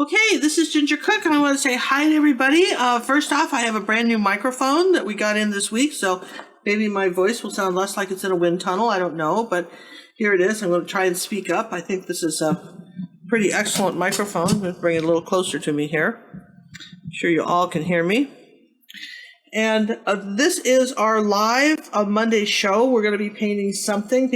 Okay, this is Ginger Cook, and I want to say hi to everybody. First off, I have a brand new microphone that we got in this week, so maybe my voice will sound less like it's in a wind tunnel. I don't know, but here it is. I'm going to try and speak up. I think this is a pretty excellent microphone. I'm going to bring it a little closer to me here. I'm sure you all can hear me. And this is our live Monday show. We're going to be painting something.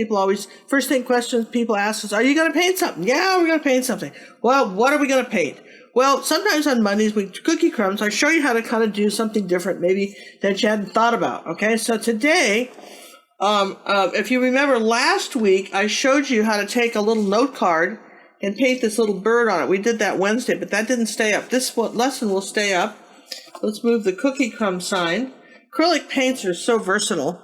First thing questions people ask us, are you going to paint something? Yeah, we're going to paint something. Well, what are we going to paint? Well, sometimes on Mondays, Cookie Crumbs, I show you how to kind of do something different maybe that you hadn't thought about. Okay, so today, if you remember last week, I showed you how to take a little note card and paint this little bird on it. We did that Wednesday, but that didn't stay up. This lesson will stay up. Let's move the Cookie Crumb sign. Acrylic paints are so versatile.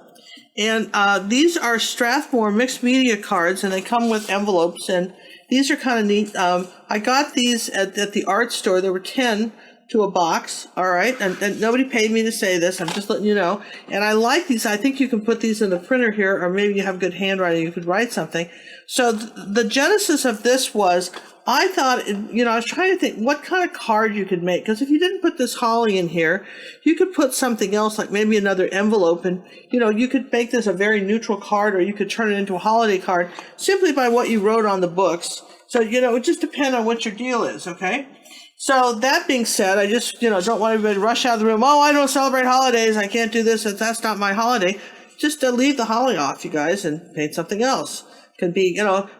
And these are Strathmore mixed media cards, and they come with envelopes, and these are kind of neat. I got these at the art store. There were 10 to a box, all right? And nobody paid me to say this. I'm just letting you know. And I like these. I think you can put these in the printer here, or maybe you have good handwriting. You could write something. So the genesis of this was, I thought, I was trying to think what kind of card you could make. Because if you didn't put this holly in here, you could put something else, like maybe another envelope. And, you could make this a very neutral card, or you could turn it into a holiday card simply by what you wrote on the books. So, it would just depend on what your deal is, okay? So that being said, I just, don't want everybody to rush out of the room. Oh, I don't celebrate holidays. I can't do this. That's not my holiday. Just leave the holly off, you guys, and paint something else. Can be,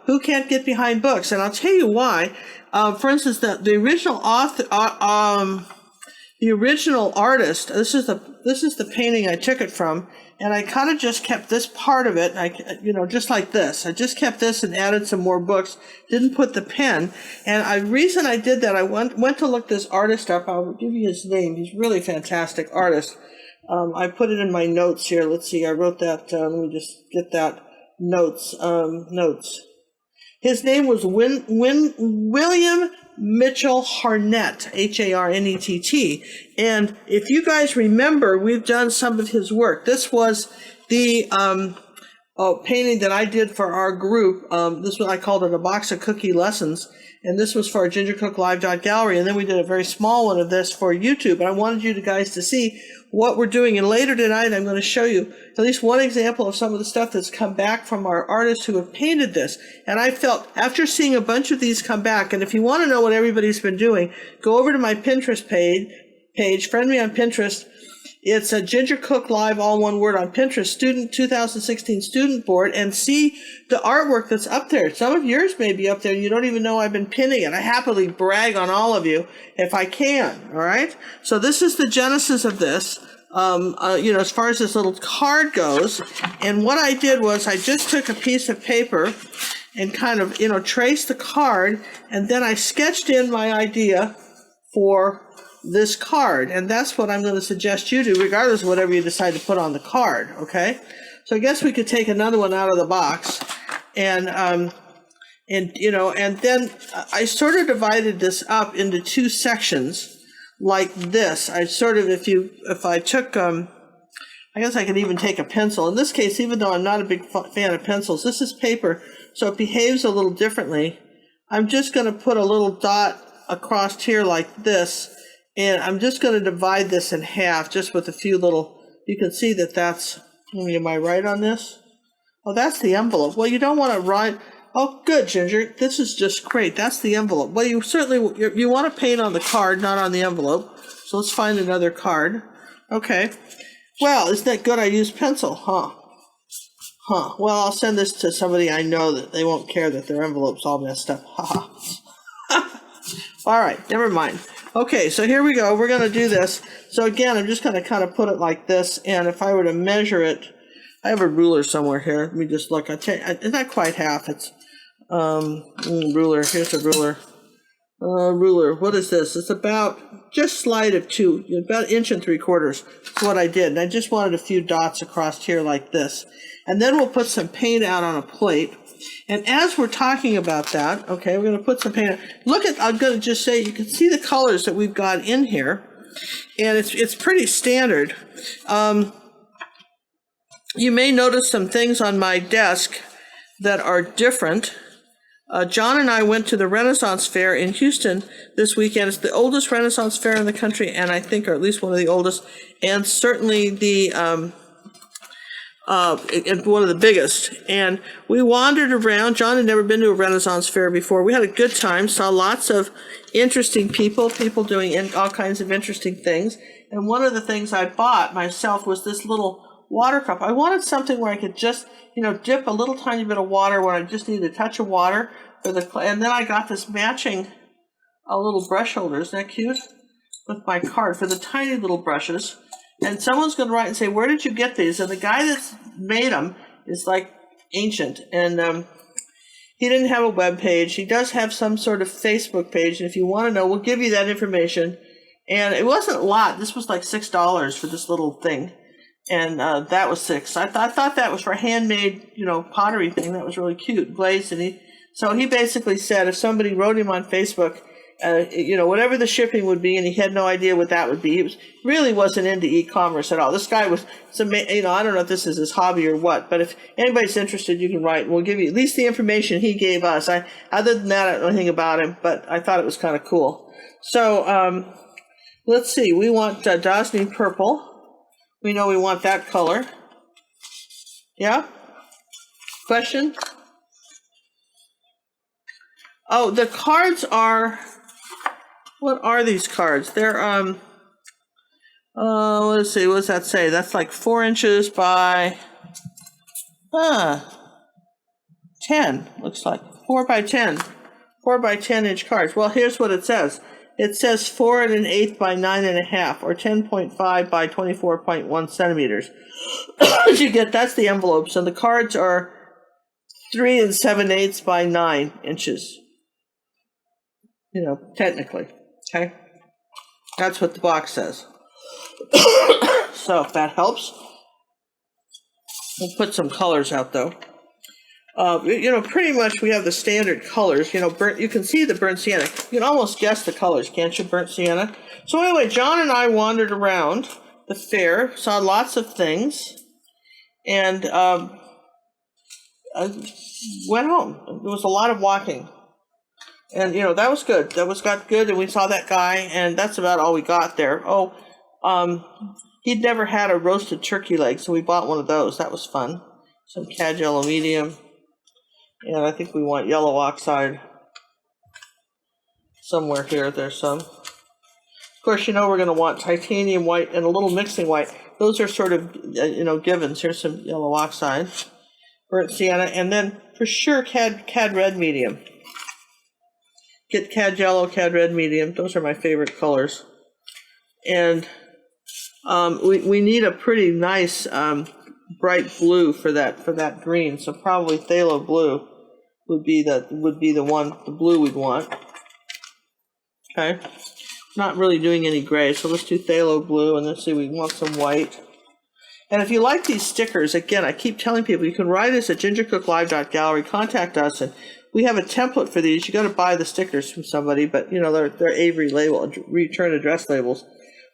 who can't get behind books? And I'll tell you why. For instance, the original author, the original artist. This is the painting I took it from, and I kind of just kept this part of it. Just like this. I just kept this and added some more books. Didn't put the pen. And the reason I did that, I went to look this artist up. I'll give you his name. He's a really fantastic artist. I put it in my notes here. Let's see. I wrote that. Let me just get that. Notes. His name was William Mitchell Harnett, Harnett. And if you guys remember, we've done some of his work. This was the painting that I did for our group. This was, I called it a box of cookie lessons. And this was for our Ginger Cook Live Gallery. And then we did a very small one of this for YouTube. And I wanted you guys to see what we're doing. And later tonight, I'm going to show you at least one example of some of the stuff that's come back from our artists who have painted this. And I felt, after seeing a bunch of these come back, and if you want to know what everybody's been doing, go over to my Pinterest page, friend me on Pinterest. It's a Ginger Cook Live, all one word, on Pinterest, 2016 student board, and see the artwork that's up there. Some of yours may be up there, and you don't even know I've been pinning it. I happily brag on all of you if I can, all right? So this is the genesis of this, as far as this little card goes. And what I did was I just took a piece of paper and kind of, traced the card, and then I sketched in my idea for this card, and that's what I'm going to suggest you do, regardless of whatever you decide to put on the card. Okay, so I guess we could take another one out of the box, and then I sort of divided this up into two sections like this. I sort of, if I took, I guess I could even take a pencil. In this case, even though I'm not a big fan of pencils, this is paper, so it behaves a little differently. I'm just going to put a little dot across here like this. And I'm just going to divide this in half, just with a few little, you can see that's, am I right on this? Oh, that's the envelope. Well, you don't want to write, oh, good, Ginger, this is just great. That's the envelope. Well, you certainly, you want to paint on the card, not on the envelope. So let's find another card. Okay. Well, isn't that good I used pencil, huh? Well, I'll send this to somebody I know that they won't care that their envelope's all messed up. All right, never mind. Okay, so here we go. We're going to do this. So again, I'm just going to kind of put it like this. And if I were to measure it, I have a ruler somewhere here. Let me just look. It's not quite half. It's ruler. Here's a ruler. Ruler. What is this? It's about just slight of about 1 3/4. That's what I did. And I just wanted a few dots across here like this. And then we'll put some paint out on a plate. And as we're talking about that, okay, we're going to put some paint. I'm going to just say, you can see the colors that we've got in here, and it's pretty standard. You may notice some things on my desk that are different. John and I went to the Renaissance Fair in Houston this weekend. It's the oldest Renaissance Fair in the country, and I think, or at least one of the oldest, and certainly the one of the biggest. And we wandered around. John had never been to a Renaissance Fair before. We had a good time, saw lots of interesting people doing all kinds of interesting things. And one of the things I bought myself was this little water cup. I wanted something where I could just, dip a little tiny bit of water where I just needed a touch of water for and then I got this matching little brush holder. Isn't that cute? With my card for the tiny little brushes. And someone's going to write and say, where did you get these? And the guy that's made them is like ancient. And he didn't have a web page. He does have some sort of Facebook page. And if you want to know, we'll give you that information. And it wasn't a lot. This was like $6 for this little thing. And that was $6. I thought that was for a handmade, pottery thing. That was really cute, glazed. And so he basically said if somebody wrote him on Facebook, whatever the shipping would be, and he had no idea what that would be. He really wasn't into e-commerce at all. This guy was, I don't know if this is his hobby or what, but if anybody's interested, you can write, and we'll give you at least the information he gave us. Other than that, I don't know anything about him, but I thought it was kind of cool. So let's see. We want Dasni purple. We know we want that color. Yeah? Question? Oh, the cards are, what are these cards? They're, let's see, what does that say? That's like 4 inches by, 10, looks like. 4 by 10. 4 by 10 inch cards. Well, here's what it says. It says 4 1/8 by 9 1/2, or 10.5 by 24.1 centimeters. You get, that's the envelopes, and the cards are 3 7/8 by 9 inches. Technically, okay? That's what the box says. So if that helps, we'll put some colors out though. Pretty much we have the standard colors. You can see the burnt sienna. You can almost guess the colors, can't you? Burnt sienna. So anyway, John and I wandered around the fair, saw lots of things, and went home. There was a lot of walking. And, that was good. Got good, and we saw that guy, and that's about all we got there. He'd never had a roasted turkey leg, so we bought one of those. That was fun. Some cad yellow medium. And I think we want yellow oxide somewhere here. There's some. Of course, we're going to want titanium white and a little mixing white. Those are sort of, givens. Here's some yellow oxide, burnt sienna, and then for sure cad red medium. Get cad yellow, cad red medium. Those are my favorite colors. And we need a pretty nice bright blue for that green. So probably phthalo blue would be the blue we'd want. Okay. Not really doing any gray, so let's do phthalo blue, and let's see, we want some white. And if you like these stickers, again, I keep telling people, you can write us at gingercooklive.gallery, contact us, and we have a template for these. You got to buy the stickers from somebody, but they're Avery label, return address labels.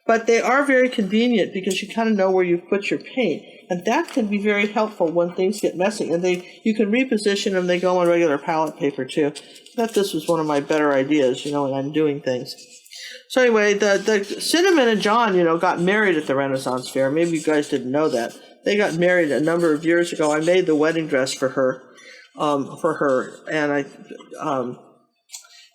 But they are very convenient because you kind of know where you've put your paint, and that can be very helpful when things get messy. And you can reposition them. They go on regular palette paper too. I thought this was one of my better ideas, when I'm doing things. So anyway, the Cinnamon and John, got married at the Renaissance Fair. Maybe you guys didn't know that. They got married a number of years ago. I made the wedding dress for her. And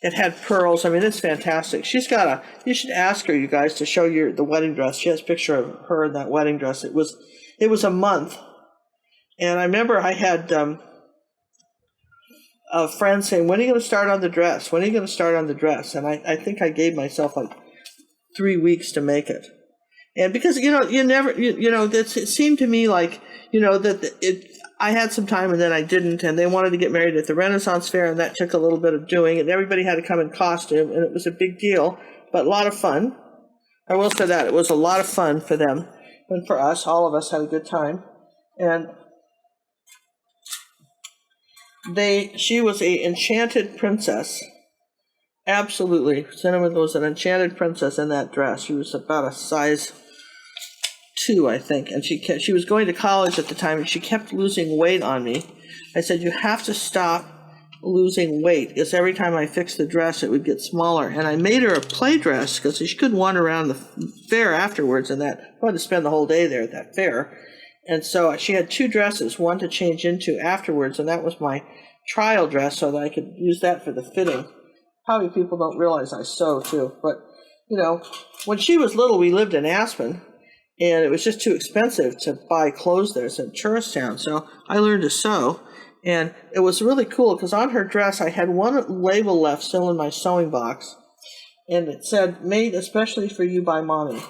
it had pearls. I mean, it's fantastic. You should ask her, you guys, to show the wedding dress. She has a picture of her in that wedding dress. It was a month. And I remember I had a friend saying, when are you going to start on the dress? When are you going to start on the dress? And I think I gave myself like 3 weeks to make it. And because, it seemed to me like, I had some time and then I didn't, and they wanted to get married at the Renaissance Fair, and that took a little bit of doing, and everybody had to come in costume, and it was a big deal, but a lot of fun. I will say that. It was a lot of fun for them, and for us. All of us had a good time. And she was an enchanted princess. Absolutely. Cinnamon was an enchanted princess in that dress. She was about a size 2, I think, and she was going to college at the time, and she kept losing weight on me. I said, you have to stop losing weight, because every time I fixed the dress, it would get smaller. And I made her a play dress because she couldn't wander around the fair afterwards, and that I wanted to spend the whole day there at that fair. And so she had 2 dresses, one to change into afterwards, and that was my trial dress so that I could use that for the fitting. Probably people don't realize I sew too, but you know, when she was little, we lived in Aspen, and it was just too expensive to buy clothes there. It's in tourist town, so I learned to sew, and it was really cool because on her dress I had one label left still in my sewing box, and it said, "Made especially for you by Mommy,"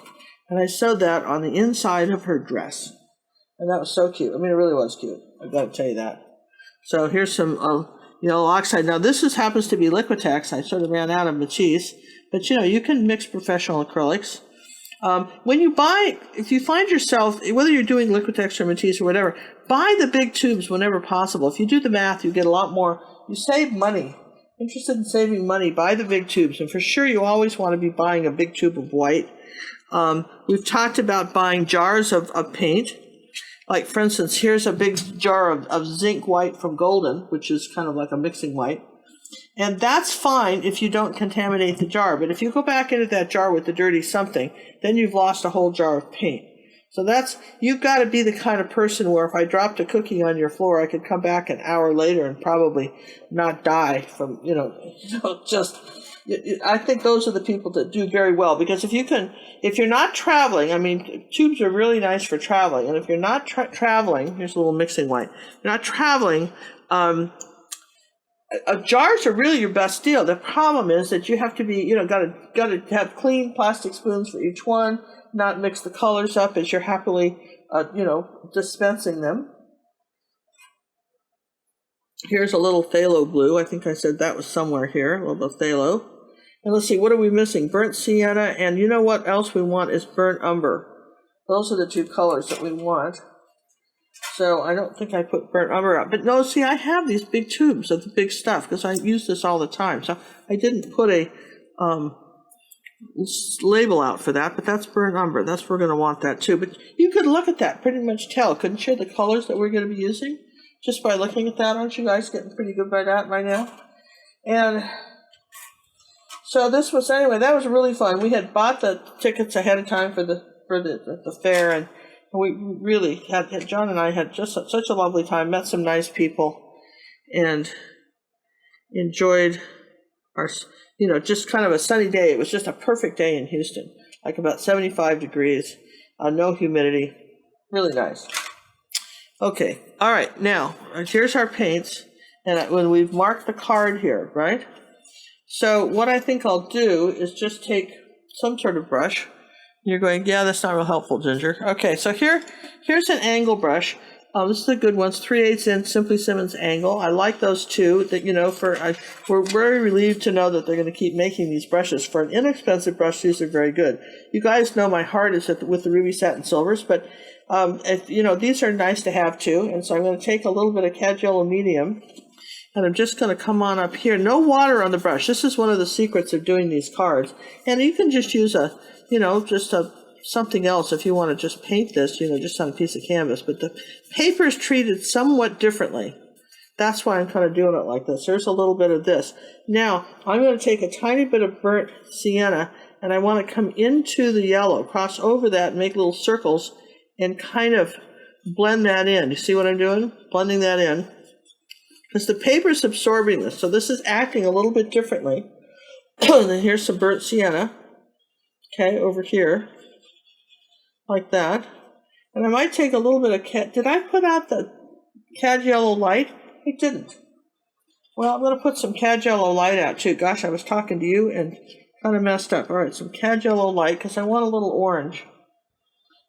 and I sewed that on the inside of her dress, and that was so cute. I mean, it really was cute. I've got to tell you that. So here's some yellow oxide. Now this happens to be Liquitex. I sort of ran out of Matisse, but you know, you can mix professional acrylics. When you buy, if you find yourself, whether you're doing Liquitex or Matisse or whatever, buy the big tubes whenever possible. If you do the math, you get a lot more. You save money. Interested in saving money, buy the big tubes. And for sure, you always want to be buying a big tube of white. We've talked about buying jars of paint. Like, for instance, here's a big jar of zinc white from Golden, which is kind of like a mixing white. And that's fine if you don't contaminate the jar. But if you go back into that jar with the dirty something, then you've lost a whole jar of paint. So you've got to be the kind of person where if I dropped a cookie on your floor, I could come back an hour later and probably not die from, I think those are the people that do very well, because if you're not traveling, I mean, tubes are really nice for traveling, and if you're not traveling, here's a little mixing white, you're not traveling, jars are really your best deal. The problem is that you have to be, got to have clean plastic spoons for each one, not mix the colors up as you're happily, dispensing them. Here's a little phthalo blue. I think I said that was somewhere here, a little bit of phthalo. And let's see, what are we missing? Burnt sienna, and you know what else we want is burnt umber. Those are the 2 colors that we want. So I don't think I put burnt umber out. But no, see, I have these big tubes of the big stuff because I use this all the time. So I didn't put a label out for that, but that's burnt umber. That's we're going to want that too. But you could look at that, pretty much tell, couldn't you, the colors that we're going to be using? Just by looking at that, aren't you guys getting pretty good by that by now? And so this was, anyway, that was really fun. We had bought the tickets ahead of time for the fair, and we really had, John and I had just such a lovely time, met some nice people, and enjoyed our, just kind of a sunny day. It was just a perfect day in Houston, like about 75 degrees, no humidity, really nice. Okay, all right, now, here's our paints, and when we've marked the card here, right? So what I think I'll do is just take some sort of brush. You're going, yeah, that's not real helpful, Ginger. Okay, so here's an angle brush. This is a good one. It's 3/8 inch Simply Simmons angle. I like those two. That we're very relieved to know that they're going to keep making these brushes. For an inexpensive brush, these are very good. You guys know my heart is with the ruby satin silvers, but these are nice to have too. And so I'm going to take a little bit of cad yellow medium, and I'm just going to come on up here. No water on the brush. This is one of the secrets of doing these cards. And you can just use something else if you want to just paint this, just on a piece of canvas. But the paper is treated somewhat differently. That's why I'm kind of doing it like this. There's a little bit of this. Now, I'm going to take a tiny bit of burnt sienna, and I want to come into the yellow, cross over that, and make little circles, and kind of blend that in. You see what I'm doing? Blending that in. Because the paper's absorbing this, so this is acting a little bit differently. And then here's some burnt sienna. Okay, over here. Like that. And I might take a little bit of did I put out the cad yellow light? I didn't. Well, I'm going to put some cad yellow light out too. Gosh, I was talking to you and kind of messed up. All right, some cad yellow light, because I want a little orange.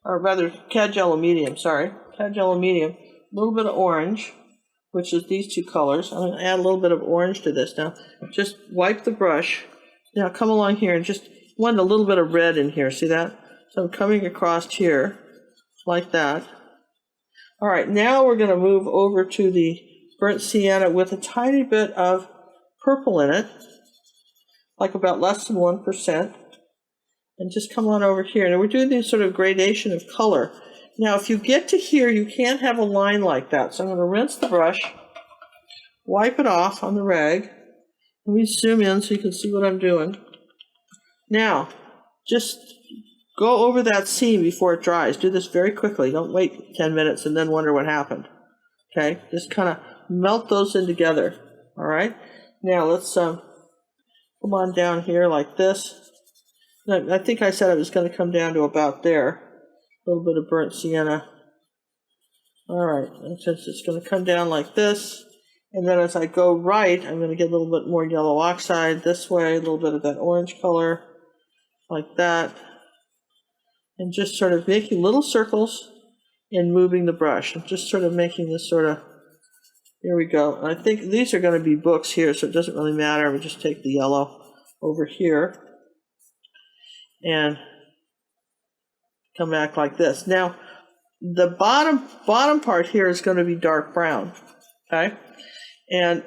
Or rather, cad yellow medium, sorry. Cad yellow medium. A little bit of orange, which is these 2 colors. I'm going to add a little bit of orange to this now. Just wipe the brush. Now come along here and just want a little bit of red in here. See that? So I'm coming across here like that. All right, now we're going to move over to the burnt sienna with a tiny bit of purple in it, like about less than 1%. And just come on over here. And we're doing this sort of gradation of color. Now, if you get to here, you can't have a line like that. So I'm going to rinse the brush, wipe it off on the rag. Let me zoom in so you can see what I'm doing. Now, just go over that seam before it dries. Do this very quickly. Don't wait 10 minutes and then wonder what happened. Okay, just kind of melt those in together. All right. Now let's come on down here like this. I think I said it was going to come down to about there. A little bit of burnt sienna. All right, and since it's going to come down like this, and then as I go right, I'm going to get a little bit more yellow oxide this way, a little bit of that orange color, like that. And just sort of making little circles and moving the brush. And just sort of making this sort of, here we go. And I think these are going to be books here, so it doesn't really matter. We just take the yellow over here and come back like this. Now, the bottom part here is going to be dark brown, okay? And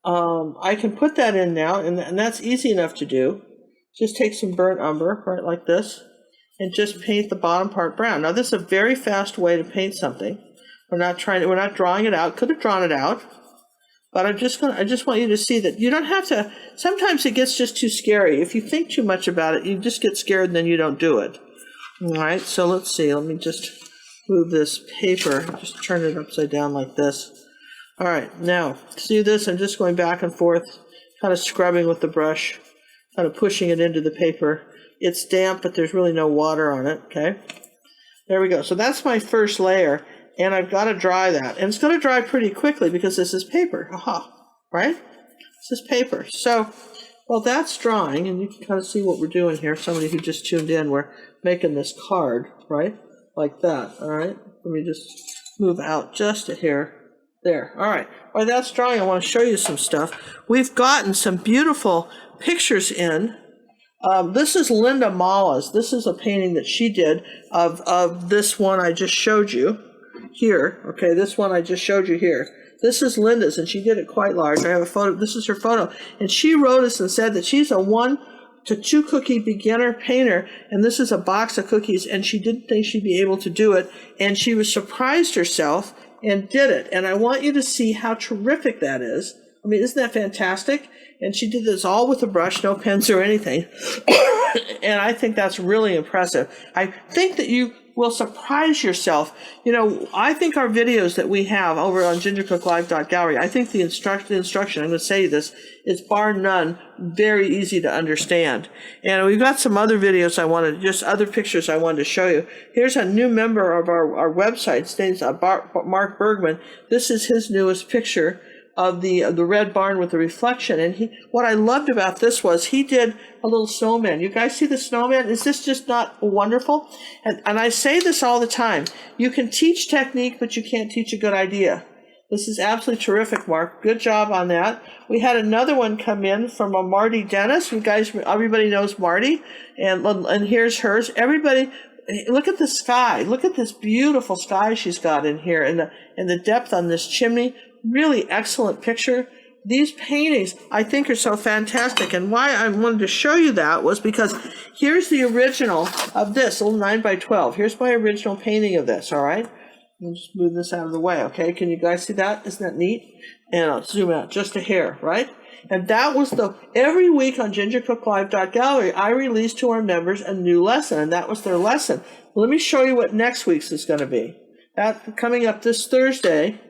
I can put that in now, and that's easy enough to do. Just take some burnt umber, right like this, and just paint the bottom part brown. Now, this is a very fast way to paint something. We're not drawing it out. Could have drawn it out, but I just want you to see that you don't have to. Sometimes it gets just too scary. If you think too much about it, you just get scared and then you don't do it. All right, so let's see. Let me just move this paper. Just turn it upside down like this. All right, now, see this? I'm just going back and forth, kind of scrubbing with the brush, kind of pushing it into the paper. It's damp, but there's really no water on it, okay? There we go. So that's my first layer, and I've got to dry that. And it's going to dry pretty quickly because this is paper, right? This is paper. So, well, that's drying, and you can kind of see what we're doing here. Somebody who just tuned in, we're making this card, right? Like that, all right? Let me just move out just a hair. There, all right. While that's drying, I want to show you some stuff. We've gotten some beautiful pictures in. This is Linda Mala's. This is a painting that she did of this one I just showed you here. Okay, this one I just showed you here. This is Linda's, and she did it quite large. I have a photo. This is her photo. And she wrote us and said that she's a 1 to 2 cookie beginner painter, and this is a box of cookies, and she didn't think she'd be able to do it, and she was surprised herself and did it. And I want you to see how terrific that is. I mean, isn't that fantastic? And she did this all with a brush, no pens or anything. And I think that's really impressive. I think that you will surprise yourself. You know, I think our videos that we have over on gingercooklive.gallery, I think the instruction, I'm going to say this, is bar none very easy to understand. And we've got some other videos other pictures I wanted to show you. Here's a new member of our website. His name's Mark Bergman. This is his newest picture of the red barn with the reflection. And what I loved about this was he did a little snowman. You guys see the snowman? Is this just not wonderful? And I say this all the time. You can teach technique, but you can't teach a good idea. This is absolutely terrific, Mark. Good job on that. We had another one come in from a Marty Dennis. You guys, everybody knows Marty. And here's hers. Everybody, look at the sky. Look at this beautiful sky she's got in here, and the depth on this chimney. Really excellent picture. These paintings, I think, are so fantastic. And why I wanted to show you that was because here's the original of this, a little 9x12. Here's my original painting of this, all right? I'll just move this out of the way, okay? Can you guys see that? Isn't that neat? And I'll zoom out just a hair, right? And that was every week on gingercooklive.gallery, I release to our members a new lesson, and that was their lesson. Let me show you what next week's is going to be. That coming up this Thursday.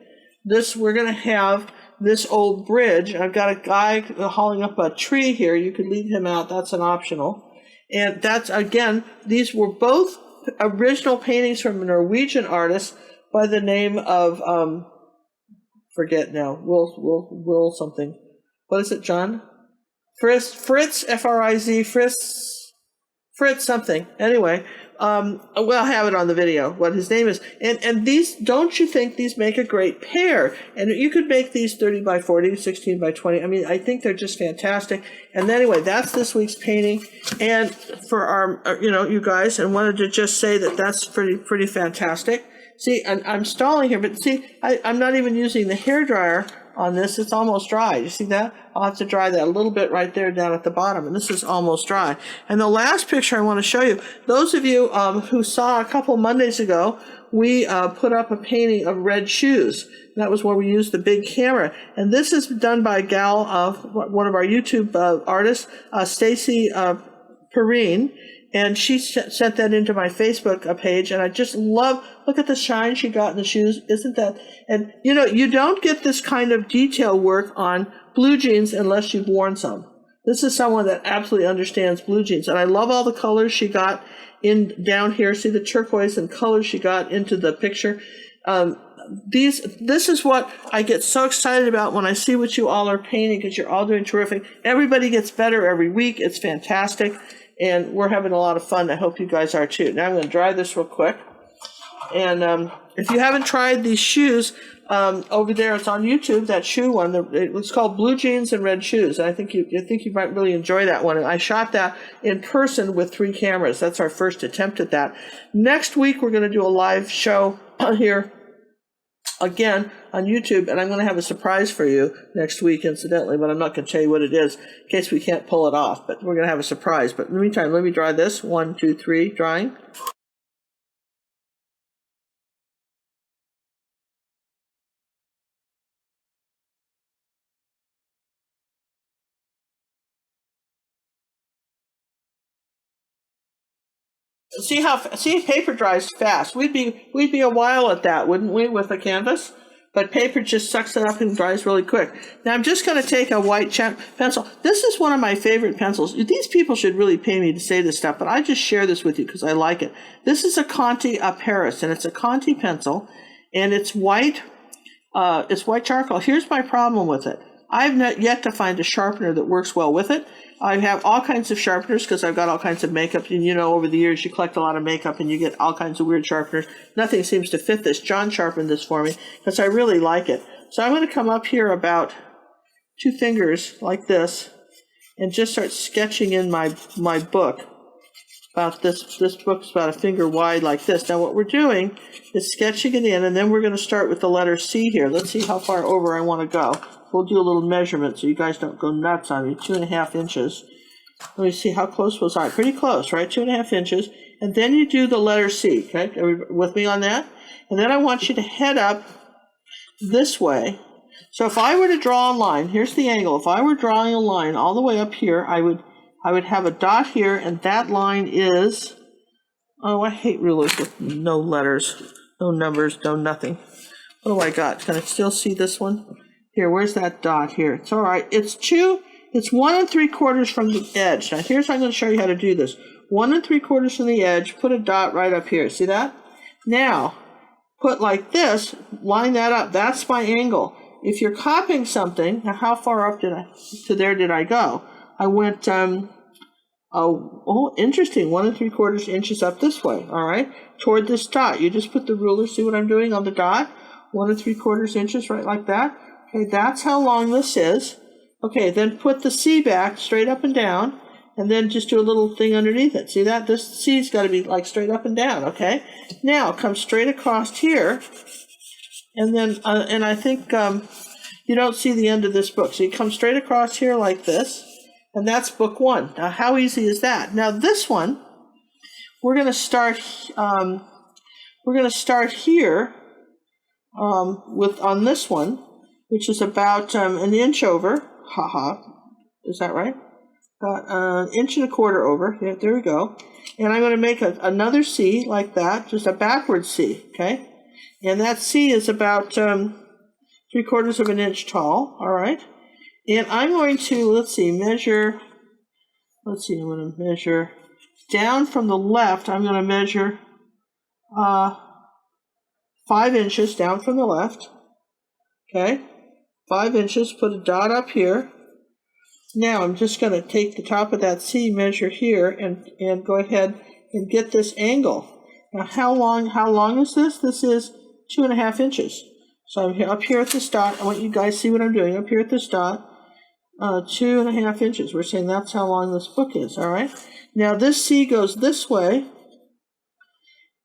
We're going to have this old bridge. I've got a guy hauling up a tree here. You could leave him out. That's an optional. And that's, again, these were both original paintings from a Norwegian artist by the name of, forget now, Will something. What is it, John? Fritz, F-R-I-Z, Fritz something. Anyway, we'll have it on the video, what his name is. And these, don't you think these make a great pair? And you could make these 30 by 40, 16 by 20. I mean, I think they're just fantastic. And anyway, that's this week's painting. And for our, you guys, and wanted to just say that that's pretty fantastic. See, I'm stalling here, but see, I'm not even using the hairdryer on this. It's almost dry. You see that? I'll have to dry that a little bit right there down at the bottom. And this is almost dry. And the last picture I want to show you, those of you who saw a couple Mondays ago, we put up a painting of red shoes. That was where we used the big camera. And this is done by a gal, one of our YouTube artists, Stacy Perrine. And she sent that into my Facebook page, and I just love, look at the shine she got in the shoes. Isn't that, and you know, you don't get this kind of detail work on blue jeans unless you've worn some. This is someone that absolutely understands blue jeans. And I love all the colors she got in down here. See the turquoise and colors she got into the picture. This is what I get so excited about when I see what you all are painting, because you're all doing terrific. Everybody gets better every week. It's fantastic. And we're having a lot of fun. I hope you guys are too. Now I'm going to dry this real quick. And if you haven't tried these shoes, over there, it's on YouTube, that shoe one. It's called Blue Jeans and Red Shoes. And I think you might really enjoy that one. And I shot that in person with 3 cameras. That's our first attempt at that. Next week, we're going to do a live show here again on YouTube, and I'm going to have a surprise for you next week, incidentally, but I'm not going to tell you what it is in case we can't pull it off, but we're going to have a surprise. But in the meantime, let me dry this. 1, 2, 3, drying. See, paper dries fast. We'd be a while at that, wouldn't we, with a canvas? But paper just sucks it up and dries really quick. Now I'm just going to take a white pencil. This is one of my favorite pencils. These people should really pay me to say this stuff, but I just share this with you because I like it. This is a Conti Paris, and it's a Conti pencil, and it's white. It's white charcoal. Here's my problem with it. I've not yet to find a sharpener that works well with it. I have all kinds of sharpeners because I've got all kinds of makeup. And you know, over the years, you collect a lot of makeup and you get all kinds of weird sharpeners. Nothing seems to fit this. John sharpened this for me because I really like it. So I'm going to come up here about 2 fingers like this and just start sketching in my book. About this book's about 1 finger wide like this. Now what we're doing is sketching it in, and then we're going to start with the letter C here. Let's see how far over I want to go. We'll do a little measurement so you guys don't go nuts on me. 2.5 inches. Let me see, how close was I? Pretty close, right? 2.5 inches. And then you do the letter C, okay? Are you with me on that? And then I want you to head up this way. So if I were to draw a line, here's the angle. If I were drawing a line all the way up here, I would have a dot here, and that line is, oh, I hate rulers with no letters, no numbers, no nothing. What do I got? Can I still see this one? Here, where's that dot here? It's all right. It's 1 3/4 from the edge. Now, here's how I'm going to show you how to do this. 1 3/4 from the edge, put a dot right up here. See that? Now, put like this, line that up. That's my angle. If you're copying something, now how far up did I go? I went, interesting, 1 3/4 inches up this way, all right, toward this dot. You just put the ruler, see what I'm doing on the dot? 1 3/4 inches, right like that. Okay, that's how long this is. Okay, then put the C back straight up and down, and then just do a little thing underneath it. See that? This C's got to be like straight up and down, okay? Now, come straight across here, and then, and I think you don't see the end of this book. So you come straight across here like this, and that's book 1. Now, how easy is that? Now, this one, we're going to start here on this one, which is about an inch over. Is that right? About 1.25 inches over. Yeah, there we go. And I'm going to make another C like that, just a backward C, okay? And that C is about 3/4 of an inch tall, all right? And I'm going to, measure down from the left. I'm going to measure 5 inches down from the left, okay? 5 inches, put a dot up here. Now I'm just going to take the top of that C, measure here, and go ahead and get this angle. Now how long is this? This is 2.5 inches. So I'm up here at this dot. I want you guys to see what I'm doing. Up here at this dot, 2.5 inches. We're saying that's how long this book is, all right? Now this C goes this way,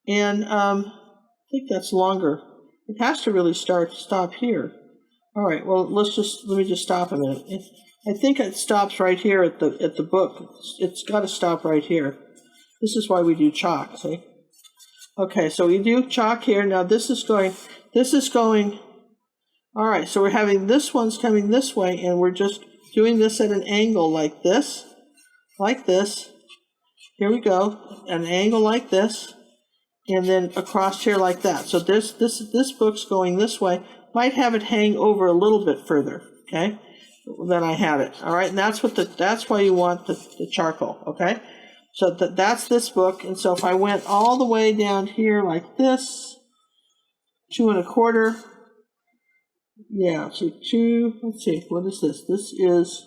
and I think that's longer. It has to really stop here. All right, well, let me just stop a minute. I think it stops right here at the book. It's got to stop right here. This is why we do chalk, see? Okay, so we do chalk here. Now this is going, all right, so we're having this one's coming this way, and we're just doing this at an angle like this. Here we go, an angle like this, and then across here like that. So this book's going this way. Might have it hang over a little bit further, okay, than I had it. All right, and that's why you want the charcoal, okay? So that's this book, and so if I went all the way down here like this, 2 1/4, yeah, so 2, let's see, what is this? This is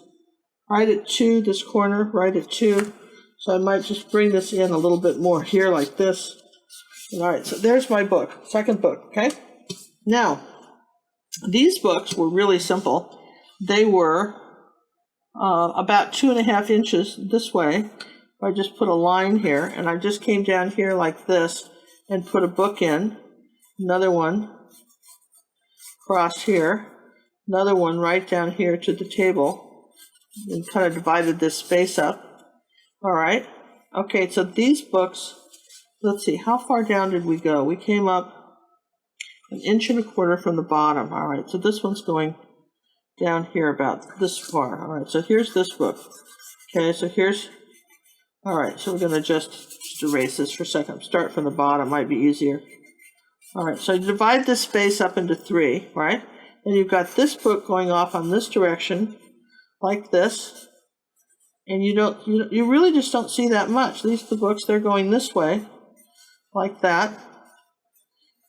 right at 2, this corner, right at 2. So I might just bring this in a little bit more here like this. All right, so there's my book, second book, okay? Now, these books were really simple. They were about 2.5 inches this way. I just put a line here, and I just came down here like this and put a book in, another one across here, another one right down here to the table, and kind of divided this space up. All right. Okay, so these books, let's see, how far down did we go? We came up 1 1/4 inches from the bottom. All right, so this one's going down here about this far. All right, so here's this book. Okay, so here's, all right, so we're going to just erase this for a second. Start from the bottom, might be easier. All right, so you divide this space up into 3, right? And you've got this book going off on this direction, like this. And you really just don't see that much. These are the books, they're going this way, like that.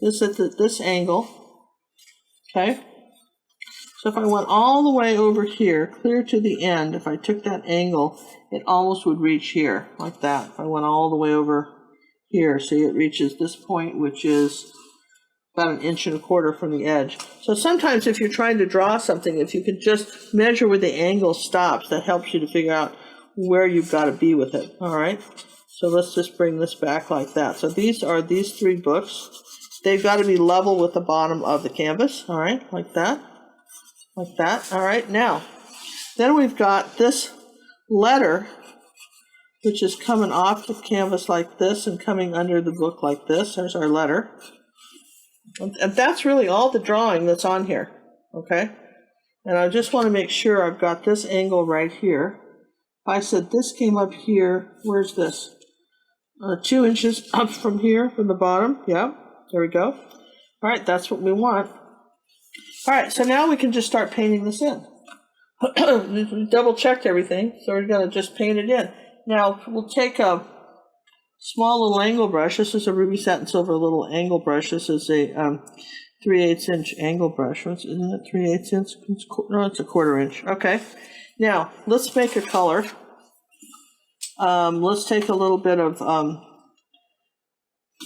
This at this angle, okay? So if I went all the way over here, clear to the end, if I took that angle, it almost would reach here, like that. If I went all the way over here, see, it reaches this point, which is about 1 1/4 inches from the edge. So sometimes if you're trying to draw something, if you could just measure where the angle stops, that helps you to figure out where you've got to be with it. All right, so let's just bring this back like that. So these are these 3 books. They've got to be level with the bottom of the canvas. All right, like that, like that. All right, now then we've got this letter, which is coming off the canvas like this and coming under the book like this. There's our letter, and that's really all the drawing that's on here. Okay, and I just want to make sure I've got this angle right here. I said this came up here. Where's this? 2 inches up from here, from the bottom. Yeah, there we go. All right, that's what we want. All right, so now we can just start painting this in. We double-checked everything, so we're going to just paint it in. Now, we'll take a small little angle brush. This is a Ruby Satin Silver little angle brush. This is a 3/8 inch angle brush. Isn't it 3/8 inch? No, it's a 1/4 inch. Okay. Now, let's make a color. Let's take a little bit of,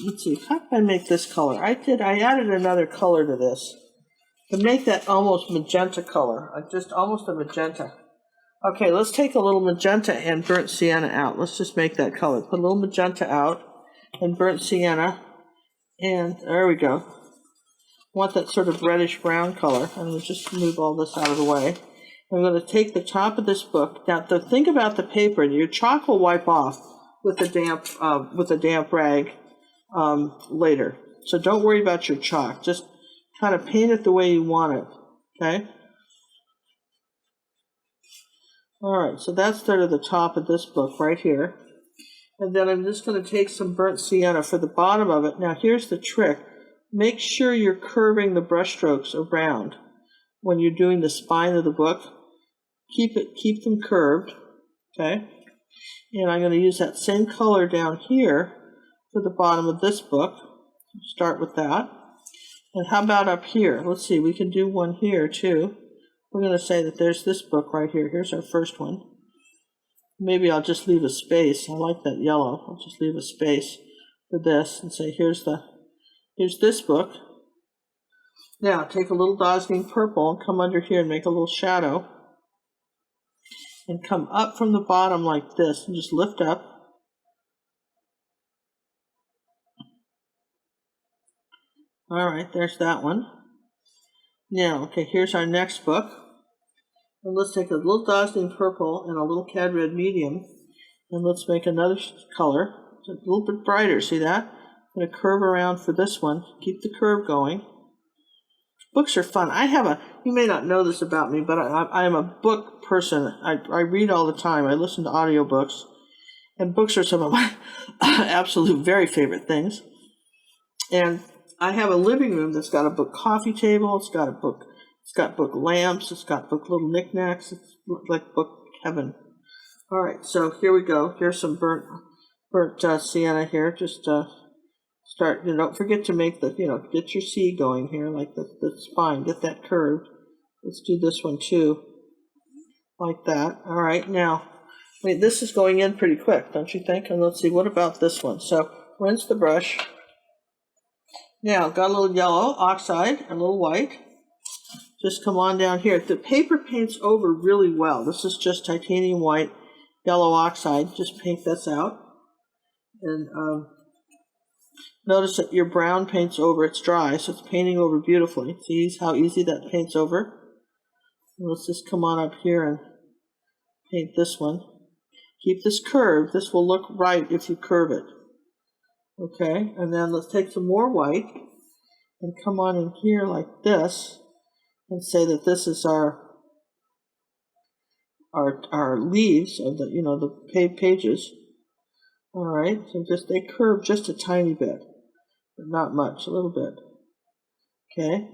let's see, how can I make this color? I added another color to this to make that almost magenta color, just almost a magenta. Okay, let's take a little magenta and burnt sienna out. Let's just make that color. Put a little magenta out and burnt sienna, and there we go. Want that sort of reddish brown color, and we'll just move all this out of the way. I'm going to take the top of this book. Now, the thing about the paper, your chalk will wipe off with a damp rag later. So don't worry about your chalk. Just kind of paint it the way you want it. Okay. All right. So that's sort of the top of this book right here. And then I'm just going to take some burnt sienna for the bottom of it. Now, here's the trick. Make sure you're curving the brush strokes around when you're doing the spine of the book. Keep them curved, okay? And I'm going to use that same color down here for the bottom of this book. Start with that. And how about up here? Let's see, we can do one here too. We're going to say that there's this book right here. Here's our first one. Maybe I'll just leave a space. I like that yellow. I'll just leave a space for this and say here's this book. Now take a little Dazzling Purple and come under here and make a little shadow. And come up from the bottom like this and just lift up. All right, there's that one. Now, okay, here's our next book. And let's take a little dazzling purple and a little cad red medium. And let's make another color. It's a little bit brighter, see that? I'm going to curve around for this one. Keep the curve going. Books are fun. You may not know this about me, but I am a book person. I read all the time. I listen to audiobooks. And books are some of my absolute very favorite things. And I have a living room that's got a book coffee table. It's got book lamps. It's got book little knickknacks. It's like book heaven. All right, so here we go. Here's some burnt sienna here. Just start. Don't forget to make the get your C going here, like the spine. Get that curved. Let's do this one too, like that. All right, now. Wait, this is going in pretty quick, don't you think? And let's see, what about this one? So rinse the brush. Now, got a little yellow oxide, a little white. Just come on down here. The paper paints over really well. This is just titanium white, yellow oxide. Just paint this out. And notice that your brown paints over. It's dry, so it's painting over beautifully. See how easy that paints over? And let's just come on up here and paint this one. Keep this curved. This will look right if you curve it. Okay, and then let's take some more white and come on in here like this and say that this is our leaves of the pages. All right, so they curve just a tiny bit, but not much, a little bit. Okay.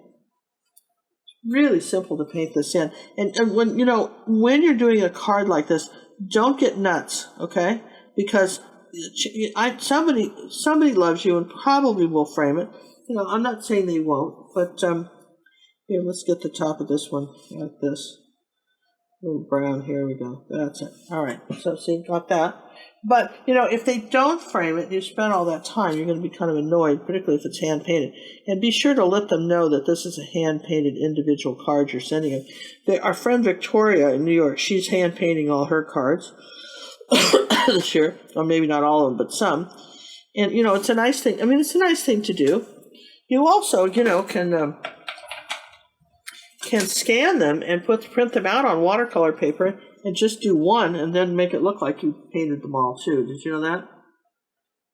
Really simple to paint this in. And when you're doing a card like this, don't get nuts, okay? Because somebody loves you and probably will frame it. I'm not saying they won't, but here, let's get the top of this one like this. A little brown, here we go. That's it. All right, so see, got that. But, if they don't frame it, you spend all that time, you're going to be kind of annoyed, particularly if it's hand-painted. And be sure to let them know that this is a hand-painted individual card you're sending them. Our friend Victoria in New York, she's hand-painting all her cards this year. Or maybe not all of them, but some. And, it's a nice thing. I mean, it's a nice thing to do. You also, can scan them and print them out on watercolor paper and just do one and then make it look like you painted them all too. Did you know that?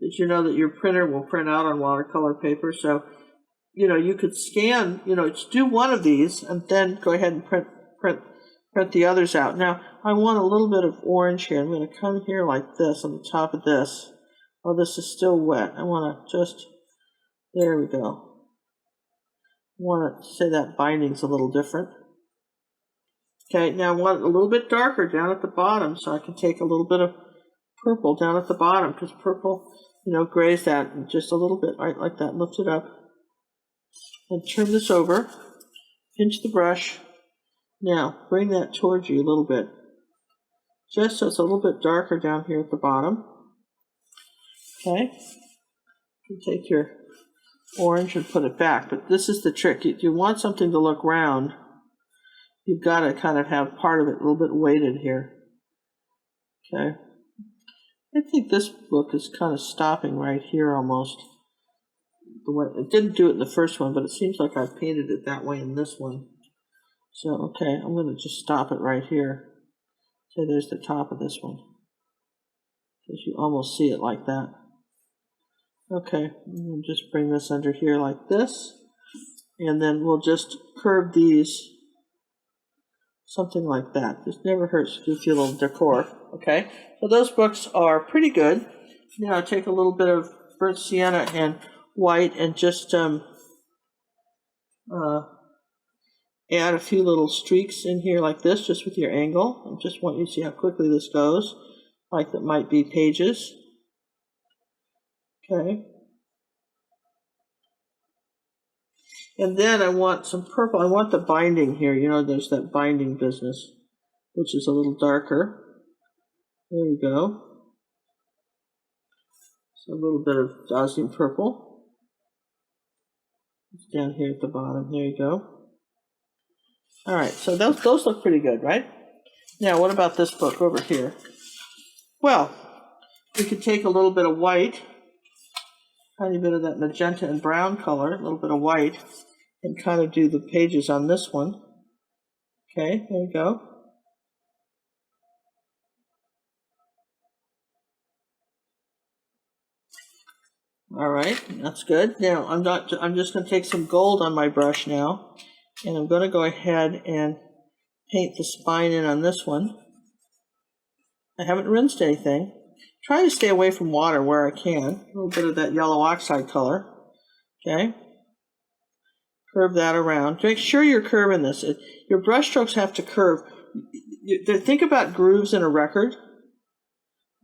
Did you know that your printer will print out on watercolor paper? So, you could scan, do one of these and then go ahead and print the others out. Now, I want a little bit of orange here. I'm going to come here like this on the top of this. Oh, this is still wet. I want to there we go. I want to say that binding's a little different. Okay, now I want it a little bit darker down at the bottom, so I can take a little bit of purple down at the bottom, because purple, grays that just a little bit, right, like that. Lift it up. And turn this over. Pinch the brush. Now, bring that towards you a little bit. Just so it's a little bit darker down here at the bottom. Okay. You can take your orange and put it back, but this is the trick. If you want something to look round, you've got to kind of have part of it a little bit weighted here. Okay. I think this book is kind of stopping right here almost. The way it didn't do it in the first one, but it seems like I've painted it that way in this one. So, okay, I'm going to just stop it right here. So there's the top of this one. Because you almost see it like that. Okay, we'll just bring this under here like this, and then we'll just curve these, something like that. This never hurts to do a little decor, okay? So those books are pretty good. Take a little bit of burnt sienna and white and just add a few little streaks in here like this, just with your angle. I just want you to see how quickly this goes, like that might be pages. Okay. And then I want some purple. I want the binding here. There's that binding business, which is a little darker. There we go. So a little bit of dazzling purple. It's down here at the bottom. There you go. All right, so those look pretty good, right? Now, what about this book over here? Well, we could take a little bit of white, tiny bit of that magenta and brown color, a little bit of white, and kind of do the pages on this one. Okay, there we go. All right, that's good. Now I'm just going to take some gold on my brush now, and I'm going to go ahead and paint the spine in on this one. I haven't rinsed anything. Try to stay away from water where I can. A little bit of that yellow oxide color. Okay. Curve that around. Make sure you're curving this. Your brush strokes have to curve. Think about grooves in a record.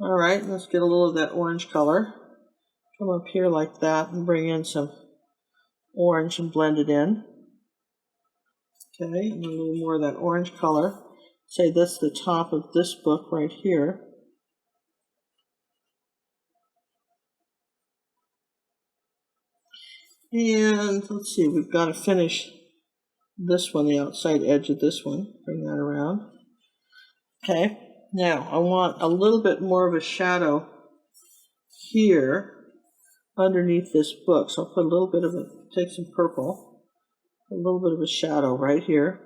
All right, let's get a little of that orange color. Come up here like that and bring in some orange and blend it in. Okay, and a little more of that orange color. Say that's the top of this book right here. And let's see, we've got to finish this one, the outside edge of this one. Bring that around. Okay, now I want a little bit more of a shadow here underneath this book. So I'll put a little bit of it, take some purple, a little bit of a shadow right here.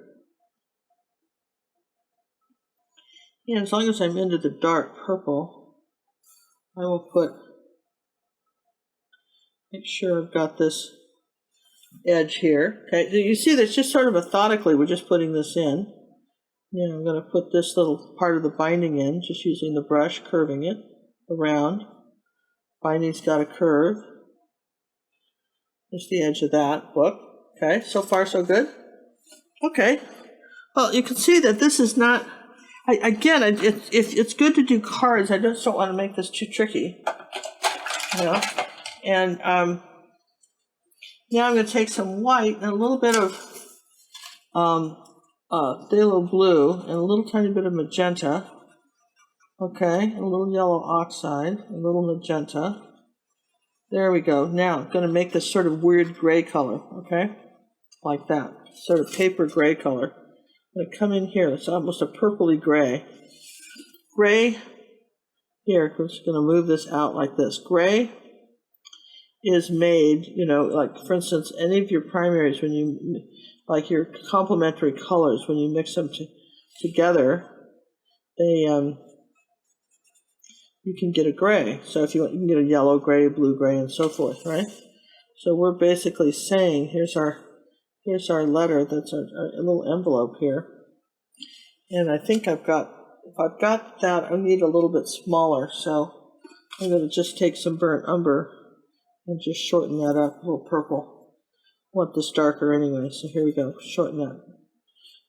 And as long as I'm into the dark purple, I will make sure I've got this edge here. Okay, you see that's just sort of methodically, we're just putting this in. Now I'm going to put this little part of the binding in, just using the brush, curving it around. Binding's got a curve. There's the edge of that book. Okay, so far so good. Okay, well you can see that this is not, again, it's good to do cards. I just don't want to make this too tricky. You know? And now I'm going to take some white and a little bit of phthalo blue and a little tiny bit of magenta. Okay, a little yellow oxide, a little magenta. There we go. Now I'm going to make this sort of weird gray color. Okay, like that, sort of paper gray color. I'm going to come in here. It's almost a purpley gray. Gray here. I'm just going to move this out like this. Gray is made, you know, like for instance, any of your primaries, when you, like your complementary colors, when you mix them together, they, you can get a gray. So if you want, you can get a yellow gray, blue gray, and so forth, right? So we're basically saying, here's our letter, that's our little envelope here. And I think if I've got that, I need a little bit smaller. So I'm going to just take some burnt umber and just shorten that up, a little purple. I want this darker anyway, so here we go, shorten that.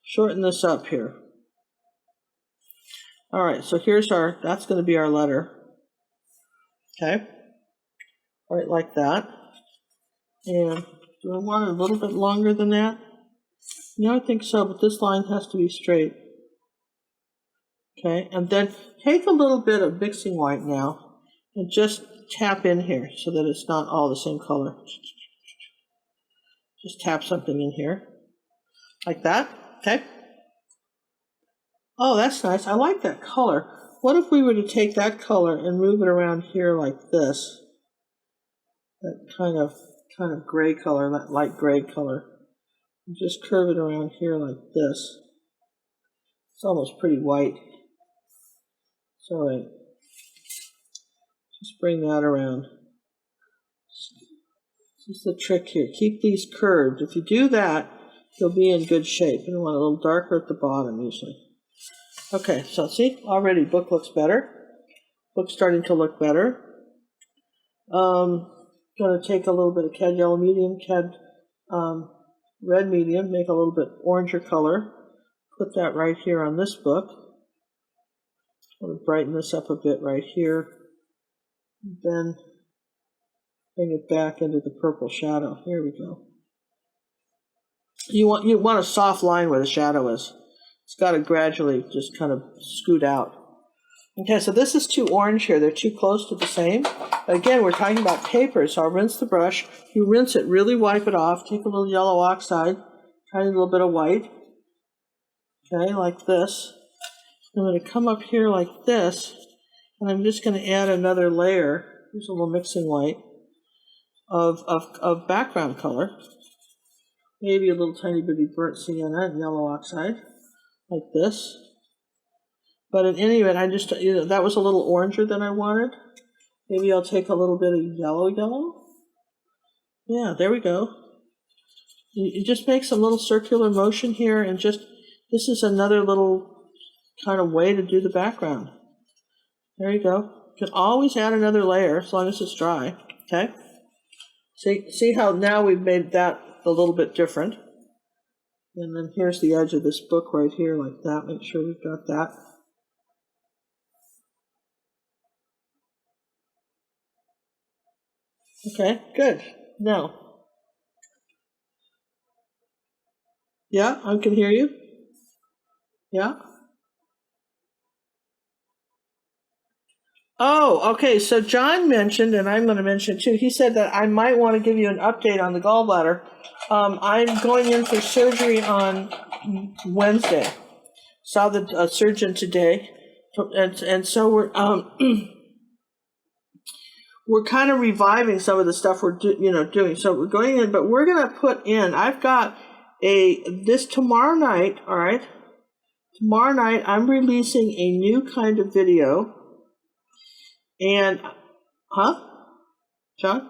Shorten this up here. All right, so that's going to be our letter. Okay, right like that. And do I want it a little bit longer than that? No, I think so, but this line has to be straight. Okay, and then take a little bit of mixing white now and just tap in here so that it's not all the same color. Just tap something in here, like that, okay? Oh, that's nice. I like that color. What if we were to take that color and move it around here like this? That kind of gray color, that light gray color. And just curve it around here like this. It's almost pretty white. It's all right. Just bring that around. This is the trick here. Keep these curved. If you do that, you'll be in good shape. You want a little darker at the bottom usually. Okay, so see, already book looks better. Book's starting to look better. Going to take a little bit of cad yellow medium, cad red medium, make a little bit oranger color. Put that right here on this book. I'm going to brighten this up a bit right here. Then bring it back into the purple shadow. Here we go. You want a soft line where the shadow is. It's got to gradually just kind of scoot out. Okay, so this is too orange here. They're too close to the same. Again, we're talking about paper, so I'll rinse the brush. You rinse it, really wipe it off. Take a little yellow oxide, tiny little bit of white. Okay, like this. I'm going to come up here like this, and I'm just going to add another layer. Here's a little mixing white of background color. maybe a little tiny bit of burnt sienna and yellow oxide, like this. But in any event, I just, that was a little oranger than I wanted. Maybe I'll take a little bit of yellow. Yeah, there we go. You just make some little circular motion here, and just, this is another little kind of way to do the background. There you go. You can always add another layer as long as it's dry, okay? See how now we've made that a little bit different. And then here's the edge of this book right here, like that. Make sure we've got that. Okay, good. Now, yeah, I can hear you. Yeah. Oh, okay. So John mentioned, and I'm going to mention too, he said that I might want to give you an update on the gallbladder. I'm going in for surgery on Wednesday. Saw the surgeon today. And so we're kind of reviving some of the stuff we're doing. So we're going in, but we're going to put in, I've got this tomorrow night, all right? Tomorrow night, I'm releasing a new kind of video. And, John?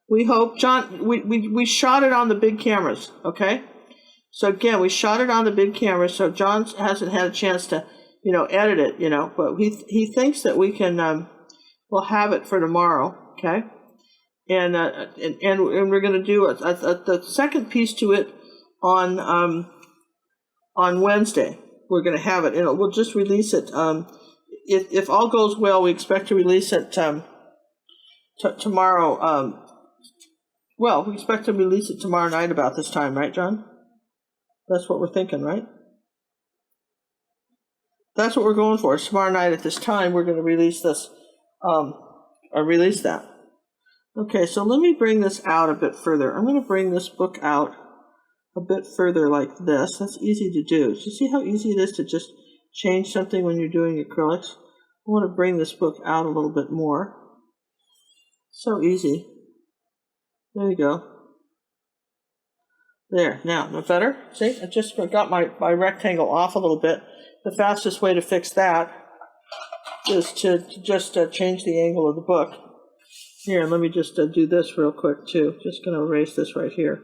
We hope, John, we shot it on the big cameras, okay? So again, we shot it on the big cameras, so John hasn't had a chance to, edit it, but he thinks that we can, we'll have it for tomorrow, okay? And we're going to do the second piece to it on Wednesday. We're going to have it, and we'll just release it. If all goes well, we expect to release it tomorrow. Well, we expect to release it tomorrow night about this time, right, John? That's what we're thinking, right? That's what we're going for. Tomorrow night at this time, we're going to release this, or release that. Okay, so let me bring this out a bit further. I'm going to bring this book out a bit further like this. That's easy to do. So you see how easy it is to just change something when you're doing acrylics? I want to bring this book out a little bit more. So easy. There you go. There, now, no better? See, I just got my rectangle off a little bit. The fastest way to fix that is to just change the angle of the book. Here, let me just do this real quick too. Just going to erase this right here.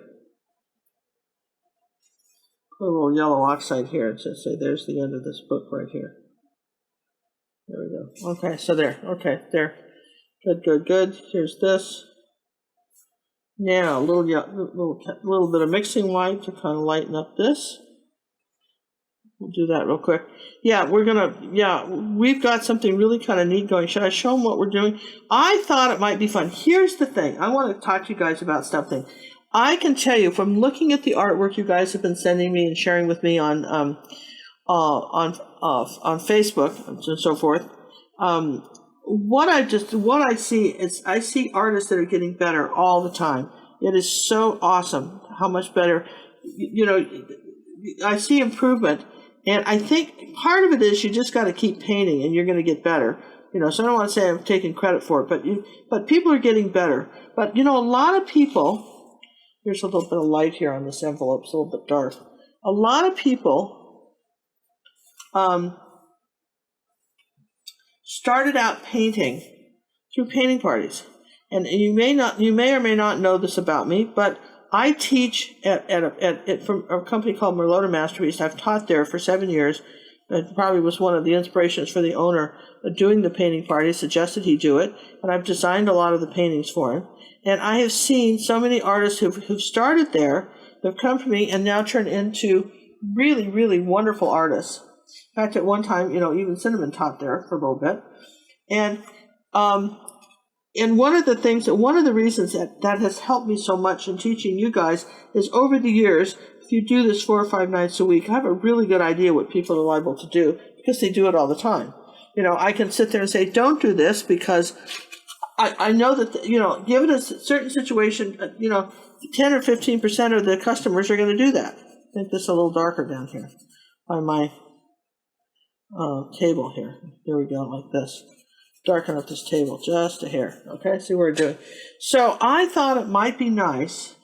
Put a little yellow oxide here and just say there's the end of this book right here. There we go. Okay, so there. Okay, there. Good. Here's this. Now, a little bit of mixing white to kind of lighten up this. We'll do that real quick. Yeah, we've got something really kind of neat going. Should I show them what we're doing? I thought it might be fun. Here's the thing. I want to talk to you guys about something. I can tell you from looking at the artwork you guys have been sending me and sharing with me on Facebook and so forth. What I see is I see artists that are getting better all the time. It is so awesome how much better, I see improvement. And I think part of it is you just got to keep painting and you're going to get better. So I don't want to say I'm taking credit for it, but people are getting better. But, a lot of people, here's a little bit of light here on this envelope, it's a little bit dark. A lot of people started out painting through painting parties. And you may or may not know this about me, but I teach from a company called Merlota Masterpiece. I've taught there for 7 years. It probably was one of the inspirations for the owner doing the painting party, suggested he do it, and I've designed a lot of the paintings for him. And I have seen so many artists who've started there, they've come to me and now turned into really, really wonderful artists. In fact, at one time, even Cinnamon taught there for a little bit. And one of the reasons that has helped me so much in teaching you guys is over the years, if you do this 4 or 5 nights a week, I have a really good idea what people are liable to do because they do it all the time. I can sit there and say, don't do this because I know that, given a certain situation, 10 or 15% of the customers are going to do that. Make this a little darker down here on my table here. Here we go, like this. Darken up this table just a hair. Okay, see what we're doing. So I thought it might be nice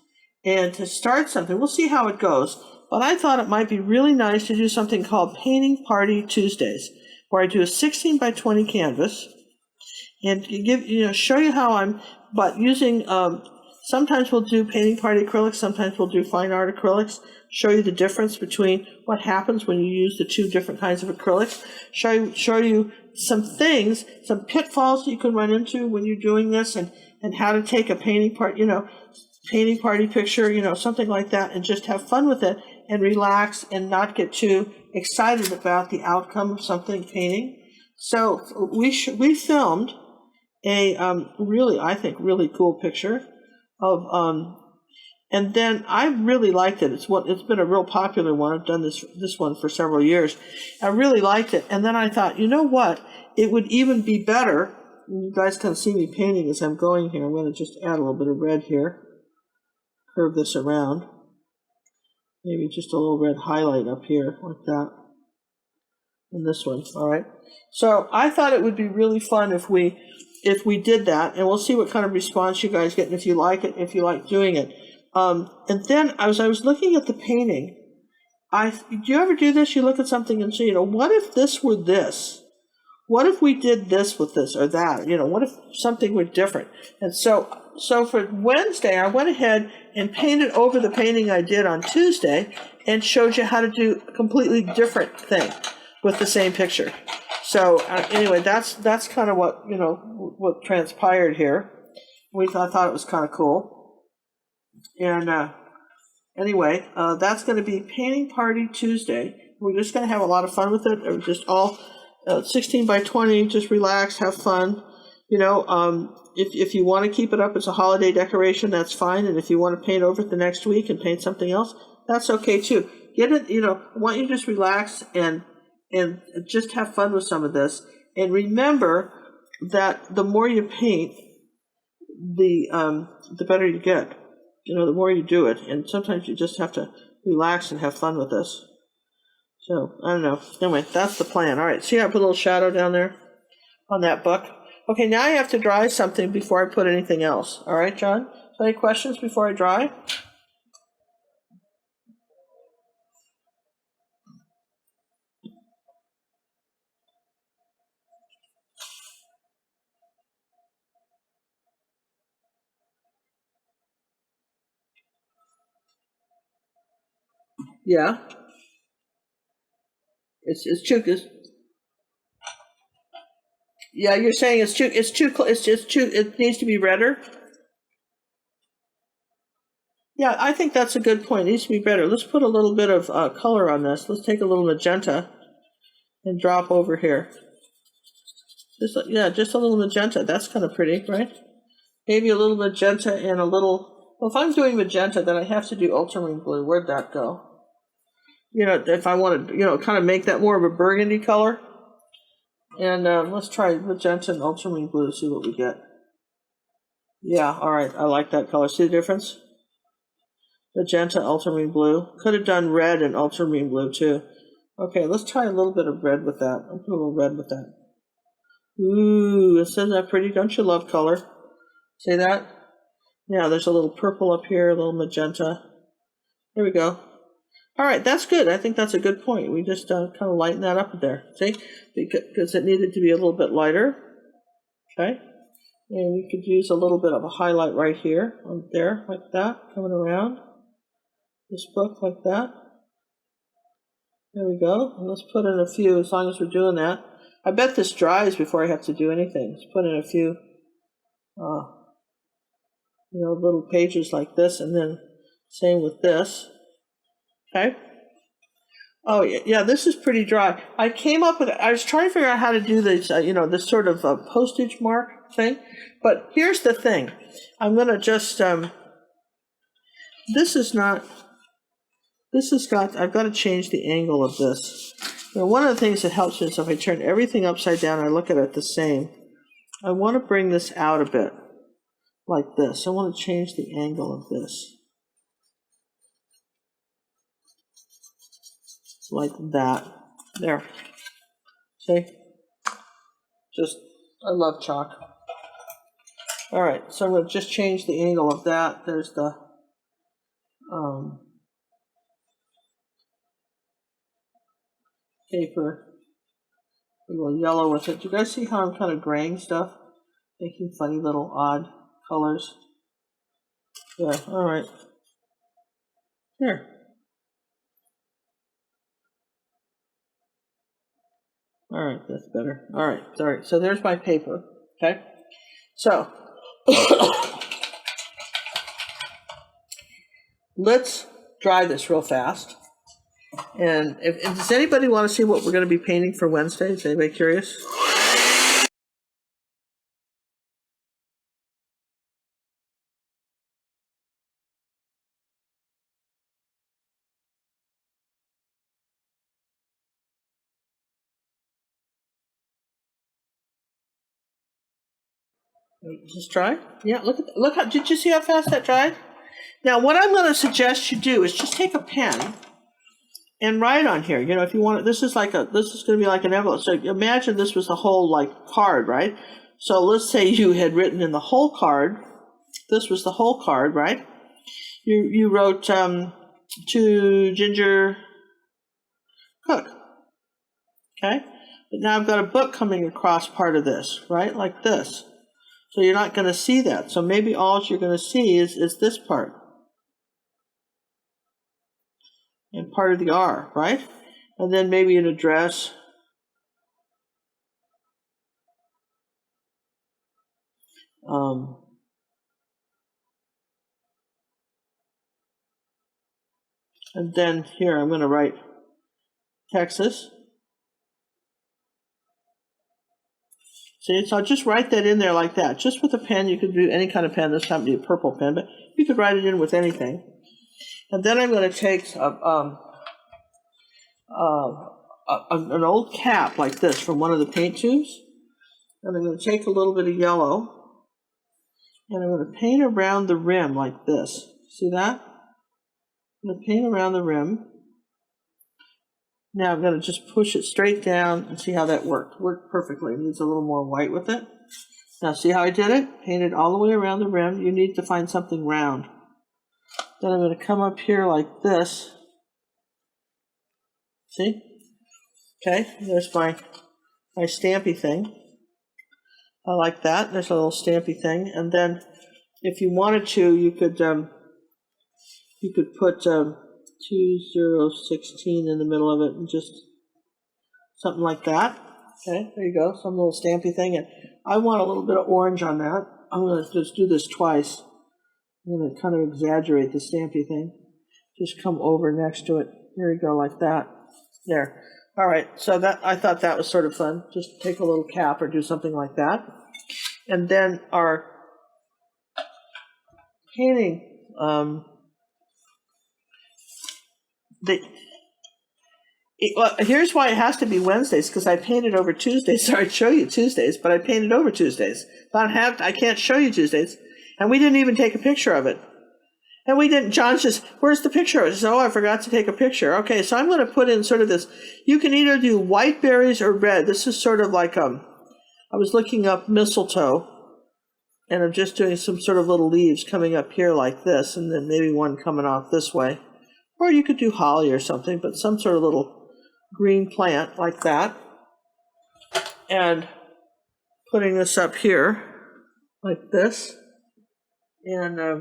and to start something. We'll see how it goes. But I thought it might be really nice to do something called Painting Party Tuesdays, where I do a 16 by 20 canvas and show you how but using, sometimes we'll do painting party acrylics, sometimes we'll do fine art acrylics, show you the difference between what happens when you use the two different kinds of acrylics, show you some things, some pitfalls you can run into when you're doing this, and how to take a painting party picture, something like that, and just have fun with it and relax and not get too excited about the outcome of something painting. So we filmed a I think really cool picture of and then I really liked it. It's been a real popular one. I've done this one for several years. I really liked it, and then I thought, you know what? It would even be better. You guys can see me painting as I'm going here. I'm going to just add a little bit of red here. Curve this around. Maybe just a little red highlight up here, like that. And this one, all right? So I thought it would be really fun if we did that, and we'll see what kind of response you guys get, and if you like it, if you like doing it. And then I was looking at the painting. Do you ever do this? You look at something and say, what if this were this? What if we did this with this or that? What if something were different? And so for Wednesday, I went ahead and painted over the painting I did on Tuesday and showed you how to do a completely different thing with the same picture. So anyway, that's kind of what transpired here. I thought it was kind of cool. And anyway, that's going to be Painting Party Tuesday. We're just going to have a lot of fun with it. Or just all 16 by 20, just relax, have fun. If you want to keep it up as a holiday decoration, that's fine. And if you want to paint over it the next week and paint something else, that's okay too. Get it, I want you to just relax and just have fun with some of this. And remember that the more you paint, the better you get. The more you do it. And sometimes you just have to relax and have fun with this. So, I don't know. Anyway, that's the plan. All right, see how I put a little shadow down there on that book? Okay, now I have to dry something before I put anything else. All right, John? So any questions before I dry? Yeah. It's too. Yeah, you're saying it's too. It needs to be redder. Yeah, I think that's a good point. It needs to be better. Let's put a little bit of color on this. Let's take a little magenta and drop over here. Just a little magenta. That's kind of pretty, right? Maybe a little magenta and a little. Well, if I'm doing magenta, then I have to do ultramarine blue. Where'd that go? If I want to, kind of make that more of a burgundy color. And let's try magenta and ultramarine blue to see what we get. Yeah, all right. I like that color. See the difference? Magenta, ultramarine blue. Could have done red and ultramarine blue too. Okay, let's try a little bit of red with that. I'll put a little red with that. Ooh, isn't that pretty? Don't you love color? See that? Yeah, there's a little purple up here, a little magenta. There we go. All right, that's good. I think that's a good point. We just kind of lighten that up there. See? Because it needed to be a little bit lighter. Okay? And we could use a little bit of a highlight right here, there, like that, coming around. This book like that. There we go. And let's put in a few, as long as we're doing that. I bet this dries before I have to do anything. Let's put in a few, little pages like this, and then same with this. Okay. Oh, yeah, this is pretty dry. I was trying to figure out how to do this, this sort of postage mark thing. But here's the thing. I'm going to just, I've got to change the angle of this. One of the things that helps me is if I turn everything upside down, I look at it the same. I want to bring this out a bit, like this. I want to change the angle of this. Like that. There. See? I love chalk. All right, so I'm going to just change the angle of that. There's the paper, a little yellow with it. Do you guys see how I'm kind of graying stuff? Making funny little odd colors. Yeah, all right. Here. All right, that's better. All right, sorry. So there's my paper, okay? So let's dry this real fast. And if does anybody want to see what we're going to be painting for Wednesday? Is anybody curious? Just dry? Yeah, look how, did you see how fast that dried? Now what I'm going to suggest you do is just take a pen and write on here. You know, if you want, this is going to be like an envelope. So imagine this was the whole like card, right? So let's say you had written in the whole card, this was the whole card, right? You wrote to Ginger Cook, okay? But now I've got a book coming across part of this, right? Like this. So you're not going to see that. So maybe all you're going to see is this part. And part of the R, right? And then maybe an address. And then here I'm going to write Texas. See, so I'll just write that in there like that. Just with a pen, you could do any kind of pen. This happens to be a purple pen, but you could write it in with anything. And then I'm going to take an old cap like this from one of the paint tubes. And I'm going to take a little bit of yellow. And I'm going to paint around the rim like this. See that? I'm going to paint around the rim. Now I'm going to just push it straight down and see how that worked. Worked perfectly. It needs a little more white with it. Now see how I did it? Painted all the way around the rim. You need to find something round. Then I'm going to come up here like this. See? Okay, there's my stampy thing. I like that. There's a little stampy thing. And then if you wanted to, you could put 2016 in the middle of it and just something like that. Okay, there you go, some little stampy thing. And I want a little bit of orange on that. I'm going to just do this twice. I'm going to kind of exaggerate the stampy thing. Just come over next to it. Here you go, like that. There. All right, so that I thought that was sort of fun. Just take a little cap or do something like that. And then our painting, well, here's why it has to be Wednesdays, because I painted over Tuesdays. So I'd show you Tuesdays, but I painted over Tuesdays. I can't show you Tuesdays. And we didn't even take a picture of it. And we didn't, John's just, where's the picture? I said, oh, I forgot to take a picture. Okay, so I'm going to put in sort of this. You can either do white berries or red. This is sort of like, I was looking up mistletoe, and I'm just doing some sort of little leaves coming up here like this, and then maybe one coming off this way. Or you could do holly or something, but some sort of little green plant like that. And putting this up here like this. And I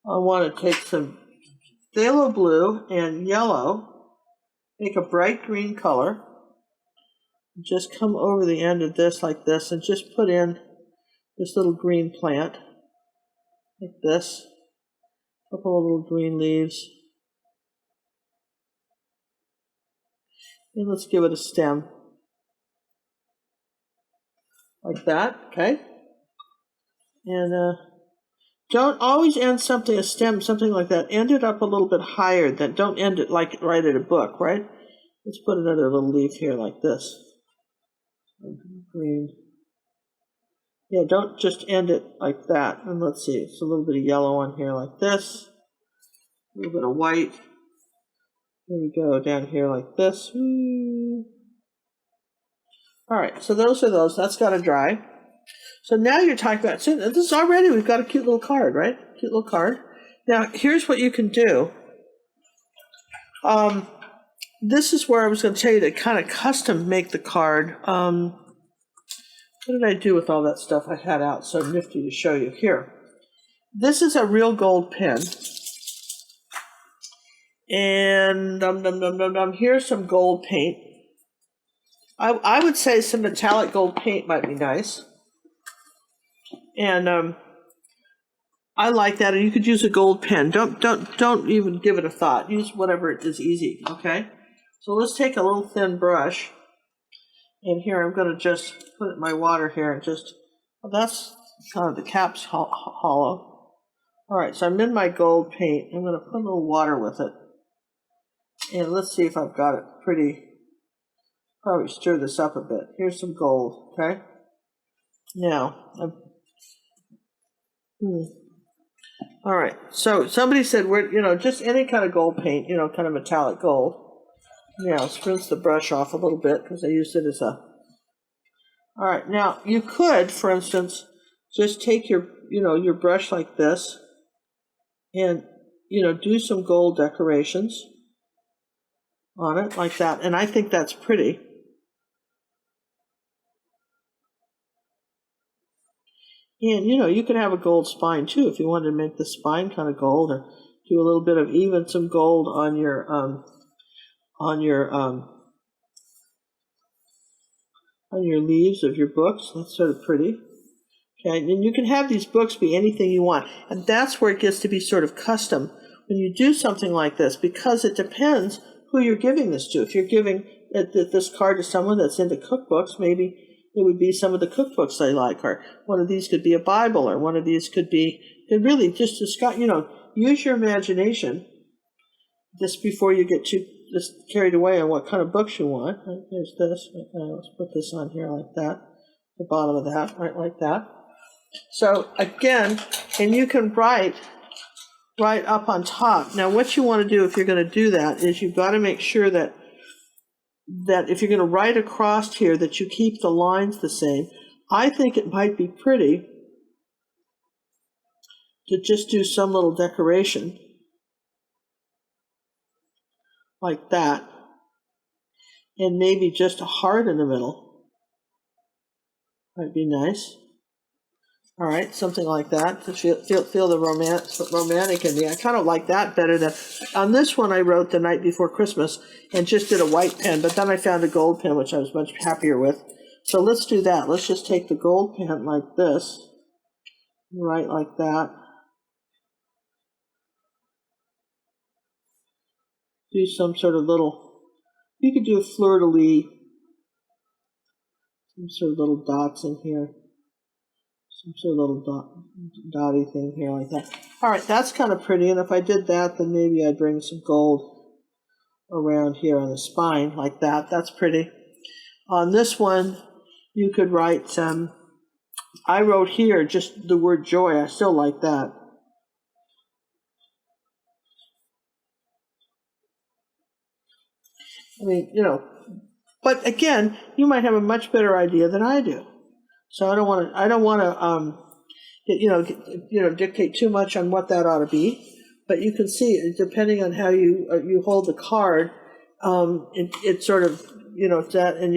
want to take some phthalo blue and yellow, make a bright green color, just come over the end of this like this, and just put in this little green plant like this. A couple of little green leaves. And let's give it a stem. Like that, okay? And don't always end something, a stem, something like that. End it up a little bit higher. Don't end it like right at a book, right? Let's put another little leaf here like this. Green. Yeah, don't just end it like that. And let's see, it's a little bit of yellow on here like this. A little bit of white. Here we go, down here like this. All right, so those are those. That's got to dry. So now you're talking about, so this is already, we've got a cute little card, right? Cute little card. Now, here's what you can do. This is where I was going to tell you to kind of custom make the card. What did I do with all that stuff I had out so nifty to show you? Here. This is a real gold pen. And here's some gold paint. I would say some metallic gold paint might be nice. And I like that. And you could use a gold pen. Don't even give it a thought. Use whatever is easy, okay? So let's take a little thin brush. And here I'm going to just put it in my water here and just, well, that's kind of the cap's hollow. All right, so I'm in my gold paint. I'm going to put a little water with it. And let's see if I've got it pretty. Probably stir this up a bit. Here's some gold, okay? Now, all right, so somebody said, just any kind of gold paint, kind of metallic gold. Now, let's rinse the brush off a little bit because I used it as a... All right, now, you could, for instance, just take your brush like this and, do some gold decorations on it like that. And I think that's pretty. And, you could have a gold spine, too, if you wanted to make the spine kind of gold, or do a little bit of even some gold on your leaves of your books. That's sort of pretty. Okay, and you can have these books be anything you want. And that's where it gets to be sort of custom when you do something like this, because it depends who you're giving this to. If you're giving this card to someone that's into cookbooks, maybe it would be some of the cookbooks they like, or one of these could be a Bible, or one of these could be, and really just use your imagination just before you get too just carried away on what kind of books you want. Right, here's this. Let's put this on here like that, the bottom of that, right, like that. So again, and you can write right up on top. Now, what you want to do if you're going to do that is you've got to make sure that if you're going to write across here, that you keep the lines the same. I think it might be pretty to just do some little decoration like that, and maybe just a heart in the middle. Might be nice. All right, something like that to feel the romantic in me. I kind of like that better than on this one. I wrote The Night Before Christmas and just did a white pen, but then I found a gold pen, which I was much happier with. So let's do that. Let's just take the gold pen like this, right like that. Do some sort of little, you could do a fleur-de-lis, some sort of little dots in here. Some sort of little dotty thing here like that. All right, that's kind of pretty. And if I did that, then maybe I'd bring some gold around here on the spine like that. That's pretty. On this one, you could write, I wrote here just the word joy. I still like that. I mean, but again, you might have a much better idea than I do. So I don't want to, dictate too much on what that ought to be. But you can see, depending on how you hold the card, it sort of, that, and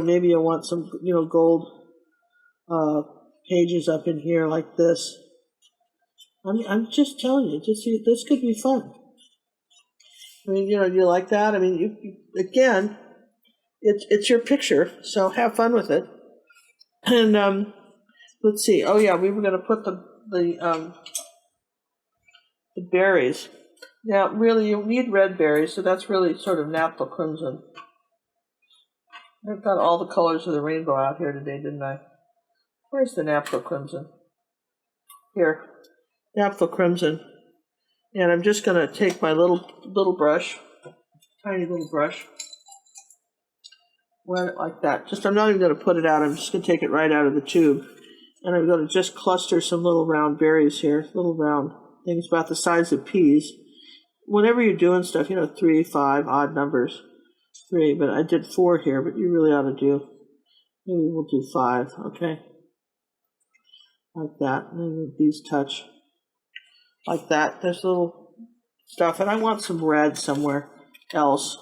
maybe you want some, gold pages up in here like this. I'm just telling you, this could be fun. I mean, you like that? I mean, again, it's your picture, so have fun with it. And let's see. Oh yeah, we were going to put the berries. Now, really, you need red berries, so that's really sort of naphtha crimson. I've got all the colors of the rainbow out here today, didn't I? Where's the naphtha crimson? Here, naphtha crimson. And I'm just going to take my little brush, tiny little brush. Wet it like that. I'm not even going to put it out. I'm just going to take it right out of the tube. And I'm going to just cluster some little round berries here, little round things about the size of peas. Whenever you're doing stuff, 3, 5, odd numbers. 3, but I did 4 here, but you really ought to do, maybe we'll do 5, okay? like that. And then these touch like that. There's little stuff, and I want some red somewhere else.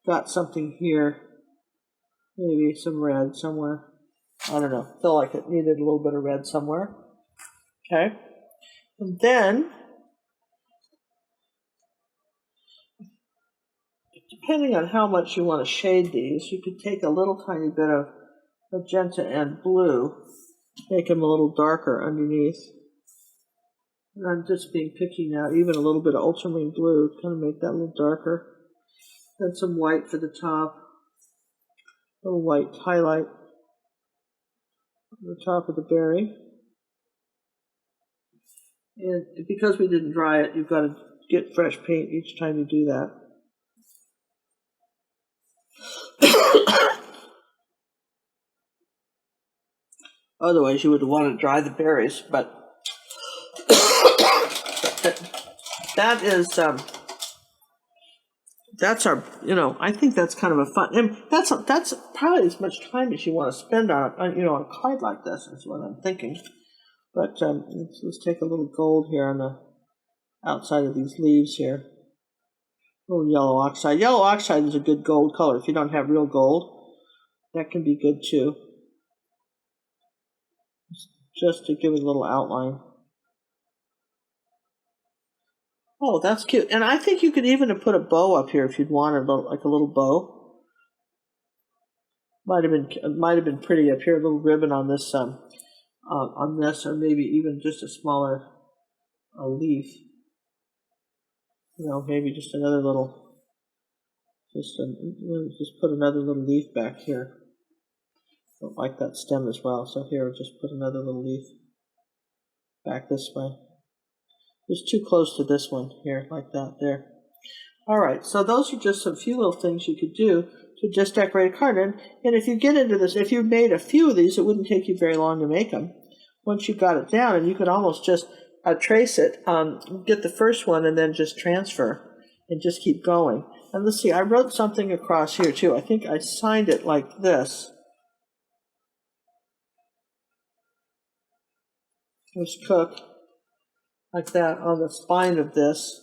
Got something here, maybe some red somewhere. I don't know. Feel like it needed a little bit of red somewhere. Okay, and then depending on how much you want to shade these, you could take a little tiny bit of magenta and blue, make them a little darker underneath. And I'm just being picky now, even a little bit of ultramarine blue, kind of make that a little darker. Then some white for the top, a little white highlight on the top of the berry. And because we didn't dry it, you've got to get fresh paint each time you do that. Otherwise, you would want to dry the berries, but that is, that's our, I think that's kind of a fun, and that's probably as much time as you want to spend on a card like this is what I'm thinking. But let's take a little gold here on the outside of these leaves here. A little yellow oxide. Yellow oxide is a good gold color. If you don't have real gold, that can be good too. Just to give it a little outline. Oh, that's cute. And I think you could even have put a bow up here if you'd wanted, like a little bow. Might have been pretty up here. A little ribbon on this, or maybe even just a smaller leaf. Maybe just another little. Just put another little leaf back here. Don't like that stem as well, so here just put another little leaf back this way. Just too close to this one here, like that there. All right, so those are just a few little things you could do to just decorate a card. And if you get into this, if you made a few of these, it wouldn't take you very long to make them. Once you got it down, and you could almost just trace it, get the first one and then just transfer and just keep going. And let's see, I wrote something across here too. I think I signed it like this. There's Cook, like that on the spine of this.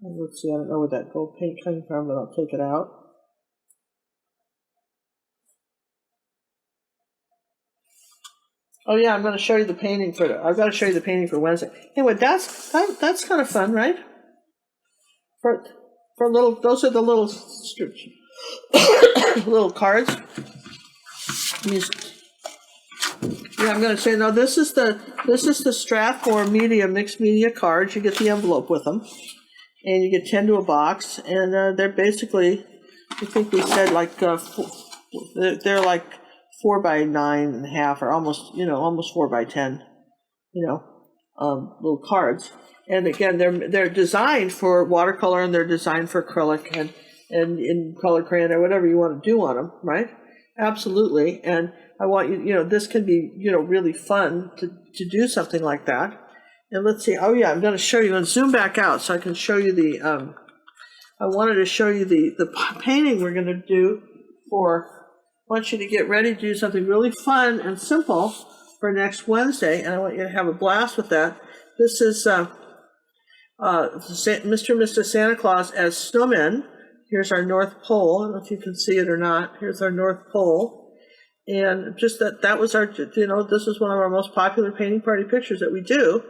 And let's see, I don't know where that gold paint came from, but I'll take it out. Oh yeah, I'm going to show you the painting I've got to show you the painting for Wednesday. Anyway, that's kind of fun, right? For little, those are the little little cards. Yeah, I'm going to say, no, this is the Strathmore Media Mixed Media cards. You get the envelope with them, and you get 10 to a box, and they're basically, I think we said like, they're like 4 by 9.5, or almost 4 by 10, little cards. And again, they're designed for watercolor, and they're designed for acrylic and in color crayon or whatever you want to do on them, right? Absolutely. And I want you, this can be, really fun to do something like that. And let's see. Oh yeah, I'm going to show you and zoom back out so I can show you the. I wanted to show you the painting we're going to do for. I want you to get ready to do something really fun and simple for next Wednesday, and I want you to have a blast with that. This is Mr. and Mrs. Santa Claus as snowmen. Here's our North Pole. I don't know if you can see it or not. Here's our North Pole. And just that was our, this is one of our most popular painting party pictures that we do.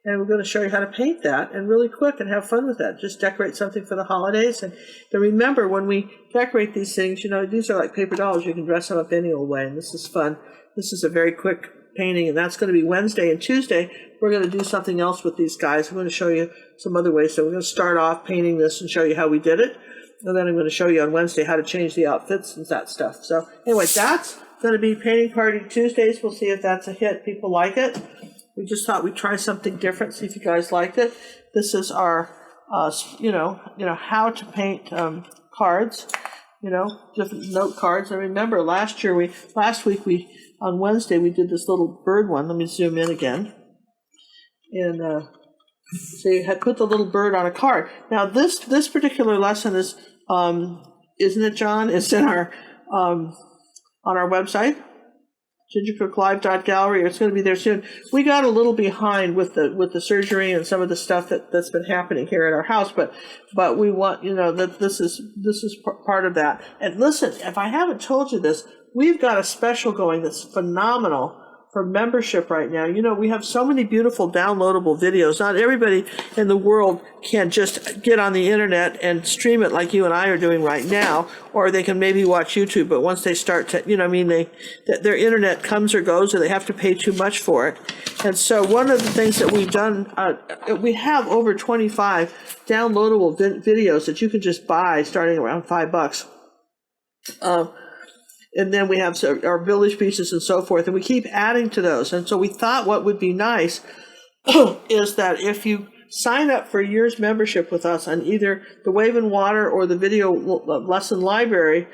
And we're going to show you how to paint that, and really quick, and have fun with that. Just decorate something for the holidays. And then remember, when we decorate these things, these are like paper dolls. You can dress them up any old way, and this is fun. This is a very quick painting, and that's going to be Wednesday. And Tuesday, we're going to do something else with these guys. I'm going to show you some other ways. So we're going to start off painting this and show you how we did it. And then I'm going to show you on Wednesday how to change the outfits and that stuff. So anyway, that's going to be Painting Party Tuesdays. We'll see if that's a hit. People like it. We just thought we'd try something different, see if you guys liked it. This is our, how to paint cards, different note cards. And remember, last week on Wednesday, we did this little bird one. Let me zoom in again. And so you had put the little bird on a card. Now this particular lesson is, isn't it, John? It's in our on our website. gingercooklive.gallery. It's going to be there soon. We got a little behind with the surgery and some of the stuff that's been happening here at our house, but we want, that this is part of that. And listen, if I haven't told you this, we've got a special going that's phenomenal for membership right now. We have so many beautiful downloadable videos. Not everybody in the world can just get on the internet and stream it like you and I are doing right now, or they can maybe watch YouTube, but once they start to, their internet comes or goes, or they have to pay too much for it. And so one of the things that we've done, we have over 25 downloadable videos that you can just buy starting around $5. And then we have our village pieces and so forth, and we keep adding to those. And so we thought what would be nice is that if you sign up for a year's membership with us on either the Wave and Water or the video lesson library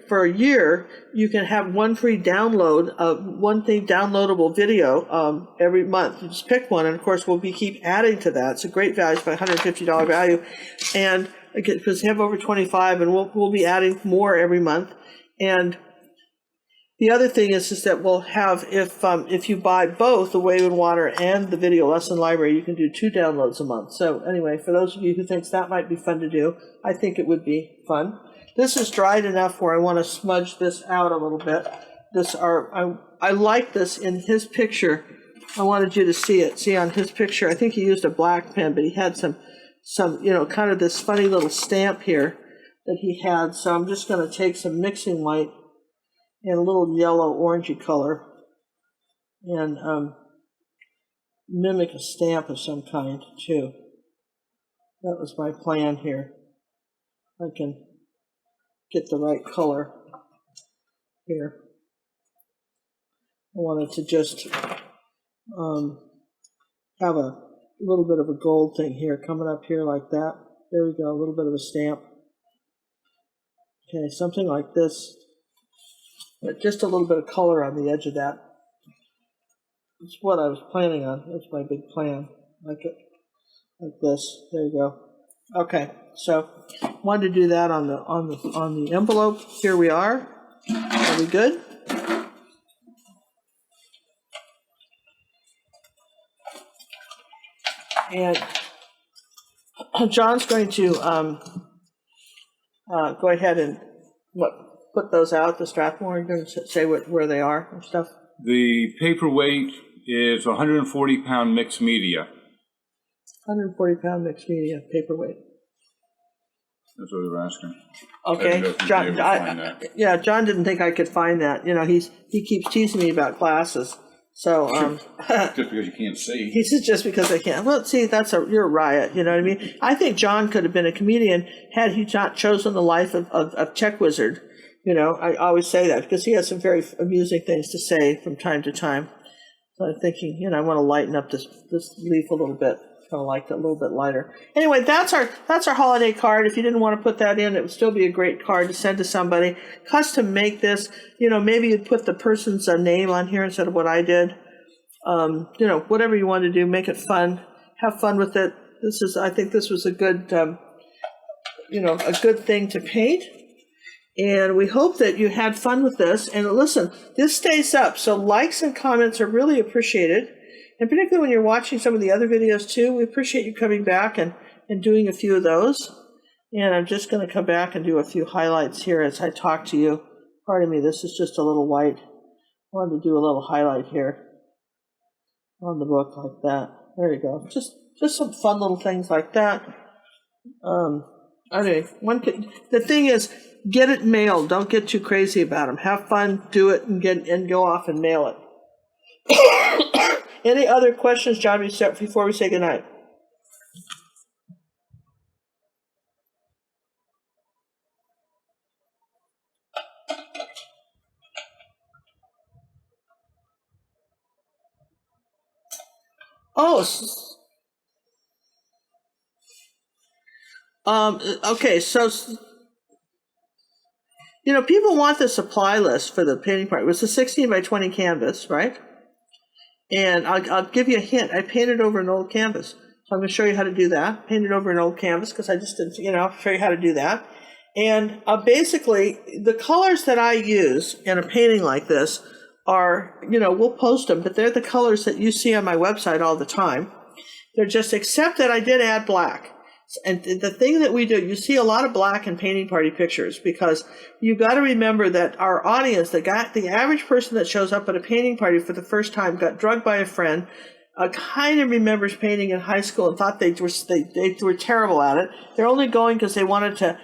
for a year, you can have one free download of downloadable video every month. You just pick one, and of course we'll keep adding to that. It's a great value. It's about $150 value, and because we have over 25, and we'll be adding more every month. And the other thing is that we'll have, if you buy both the Wave and Water and the video lesson library, you can do 2 downloads a month. So anyway, for those of you who thinks that might be fun to do, I think it would be fun. This is dried enough where I want to smudge this out a little bit. I like this in his picture. I wanted you to see it. See on his picture, I think he used a black pen, but he had some kind of this funny little stamp here that he had. So I'm just going to take some mixing white and a little yellow orangey color and mimic a stamp of some kind too. That was my plan here. I can get the right color here. I wanted to just have a little bit of a gold thing here coming up here like that. There we go, a little bit of a stamp. Okay, something like this. Just a little bit of color on the edge of that. That's what I was planning on. That's my big plan. Like this. There you go. Okay, so wanted to do that on the envelope. Here we are. Are we good? And John's going to go ahead and put those out, the Strathmore. You're going to say where they are and stuff? The paperweight is 140-pound mixed media. 140-pound mixed media paperweight. That's what they were asking. Okay, John. John didn't think I could find that. He keeps teasing me about glasses. So just because you can't see. He says just because I can't. Well, see, you're a riot. You know what I mean? I think John could have been a comedian had he not chosen the life of Check Wizard. I always say that because he has some very amusing things to say from time to time. So I'm thinking, I want to lighten up this leaf a little bit. Kind of like it a little bit lighter. Anyway, that's our holiday card. If you didn't want to put that in, it would still be a great card to send to somebody. Custom make this. Maybe you'd put the person's name on here instead of what I did. Whatever you want to do, make it fun. Have fun with it. I think this was a good, a good thing to paint. And we hope that you had fun with this. And listen, this stays up, so likes and comments are really appreciated. And particularly when you're watching some of the other videos too, we appreciate you coming back and doing a few of those. And I'm just going to come back and do a few highlights here as I talk to you. Pardon me, this is just a little white. I wanted to do a little highlight here on the book like that. There you go. Just some fun little things like that. Anyway, the thing is, get it mailed. Don't get too crazy about them. Have fun, do it, and go off and mail it. Any other questions, John, before we say goodnight? Okay, so people want the supply list for the painting part. It was a 16 by 20 canvas, right? And I'll give you a hint. I painted over an old canvas. So I'm going to show you how to do that. Painted over an old canvas because I just didn't, I'll show you how to do that. And basically, the colors that I use in a painting like this are, we'll post them, but they're the colors that you see on my website all the time. They're just, except that I did add black. And the thing that we do, you see a lot of black in painting party pictures, because you got to remember that our audience, the average person that shows up at a painting party for the first time, got drugged by a friend, kind of remembers painting in high school and thought they were terrible at it. They're only going because they wanted to,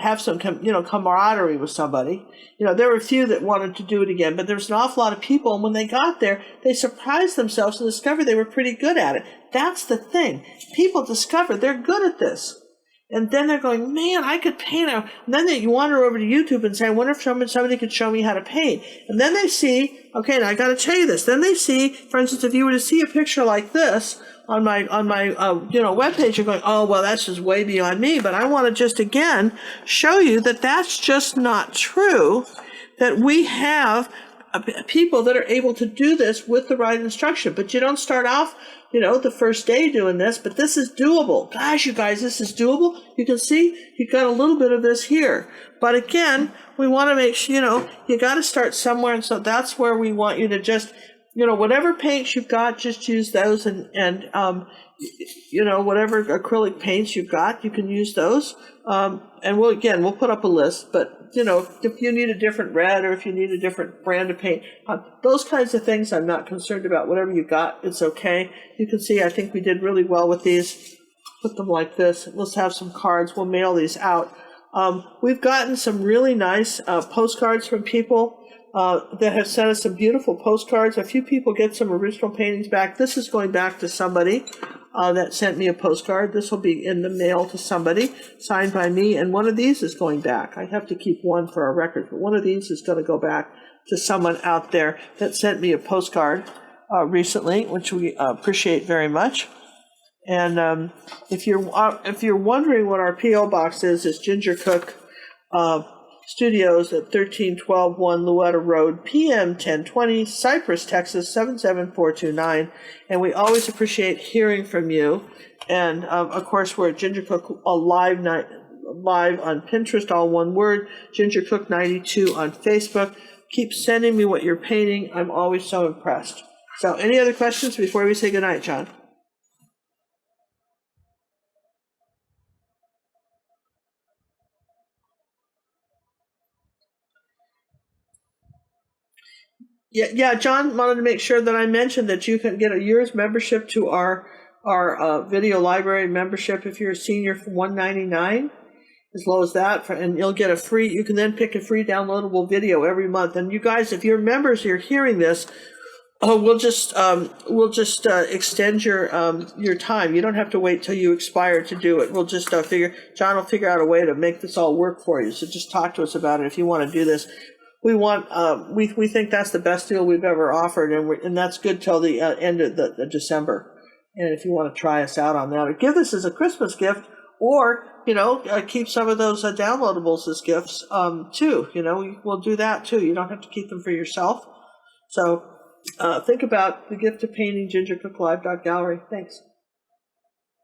have some, camaraderie with somebody. There were a few that wanted to do it again, but there was an awful lot of people. And when they got there, they surprised themselves and discovered they were pretty good at it. That's the thing. People discover they're good at this. And then they're going, man, I could paint. And then you wander over to YouTube and say, I wonder if somebody could show me how to paint. And then they see, okay, now I got to tell you this. Then they see, for instance, if you were to see a picture like this on my webpage, you're going, oh, well, that's just way beyond me. But I want to just again show you that that's just not true. That we have people that are able to do this with the right instruction. But you don't start off, the first day doing this, but this is doable. Gosh, you guys, this is doable. You can see you've got a little bit of this here. But again, we want to make sure, you got to start somewhere. And so that's where we want you to just, whatever paints you've got, just use those. And whatever acrylic paints you've got, you can use those. And we'll put up a list, but if you need a different red or if you need a different brand of paint, those kinds of things I'm not concerned about. Whatever you got, it's okay. You can see I think we did really well with these. Put them like this. Let's have some cards. We'll mail these out. We've gotten some really nice postcards from people that have sent us some beautiful postcards. A few people get some original paintings back. This is going back to somebody that sent me a postcard. This will be in the mail to somebody, signed by me, and one of these is going back. I have to keep one for our records, but one of these is going to go back to someone out there that sent me a postcard recently, which we appreciate very much. And if you're wondering what our P.O. box is Ginger Cook Studios at 13121 Louetta Road, PM 1020, Cypress, Texas 77429. And we always appreciate hearing from you. And of course, we're at Ginger Cook live on Pinterest, all one word. Ginger Cook 92 on Facebook. Keep sending me what you're painting. I'm always so impressed. So, any other questions before we say goodnight, John? Yeah. John wanted to make sure that I mentioned that you can get a year's membership to our video library membership if you're a senior for $199, as low as that, and you'll get you can then pick a free downloadable video every month. And you guys, if you're members, you're hearing this, we'll just extend your time. You don't have to wait till you expire to do it. We'll just John will figure out a way to make this all work for you. So just talk to us about it if you want to do this. We want we think that's the best deal we've ever offered, and that's good till the end of the December. And if you want to try us out on that, or give this as a Christmas gift, or keep some of those downloadables as gifts too. We'll do that too. You don't have to keep them for yourself. So think about the gift of painting. GingerCookLive.gallery. Thanks.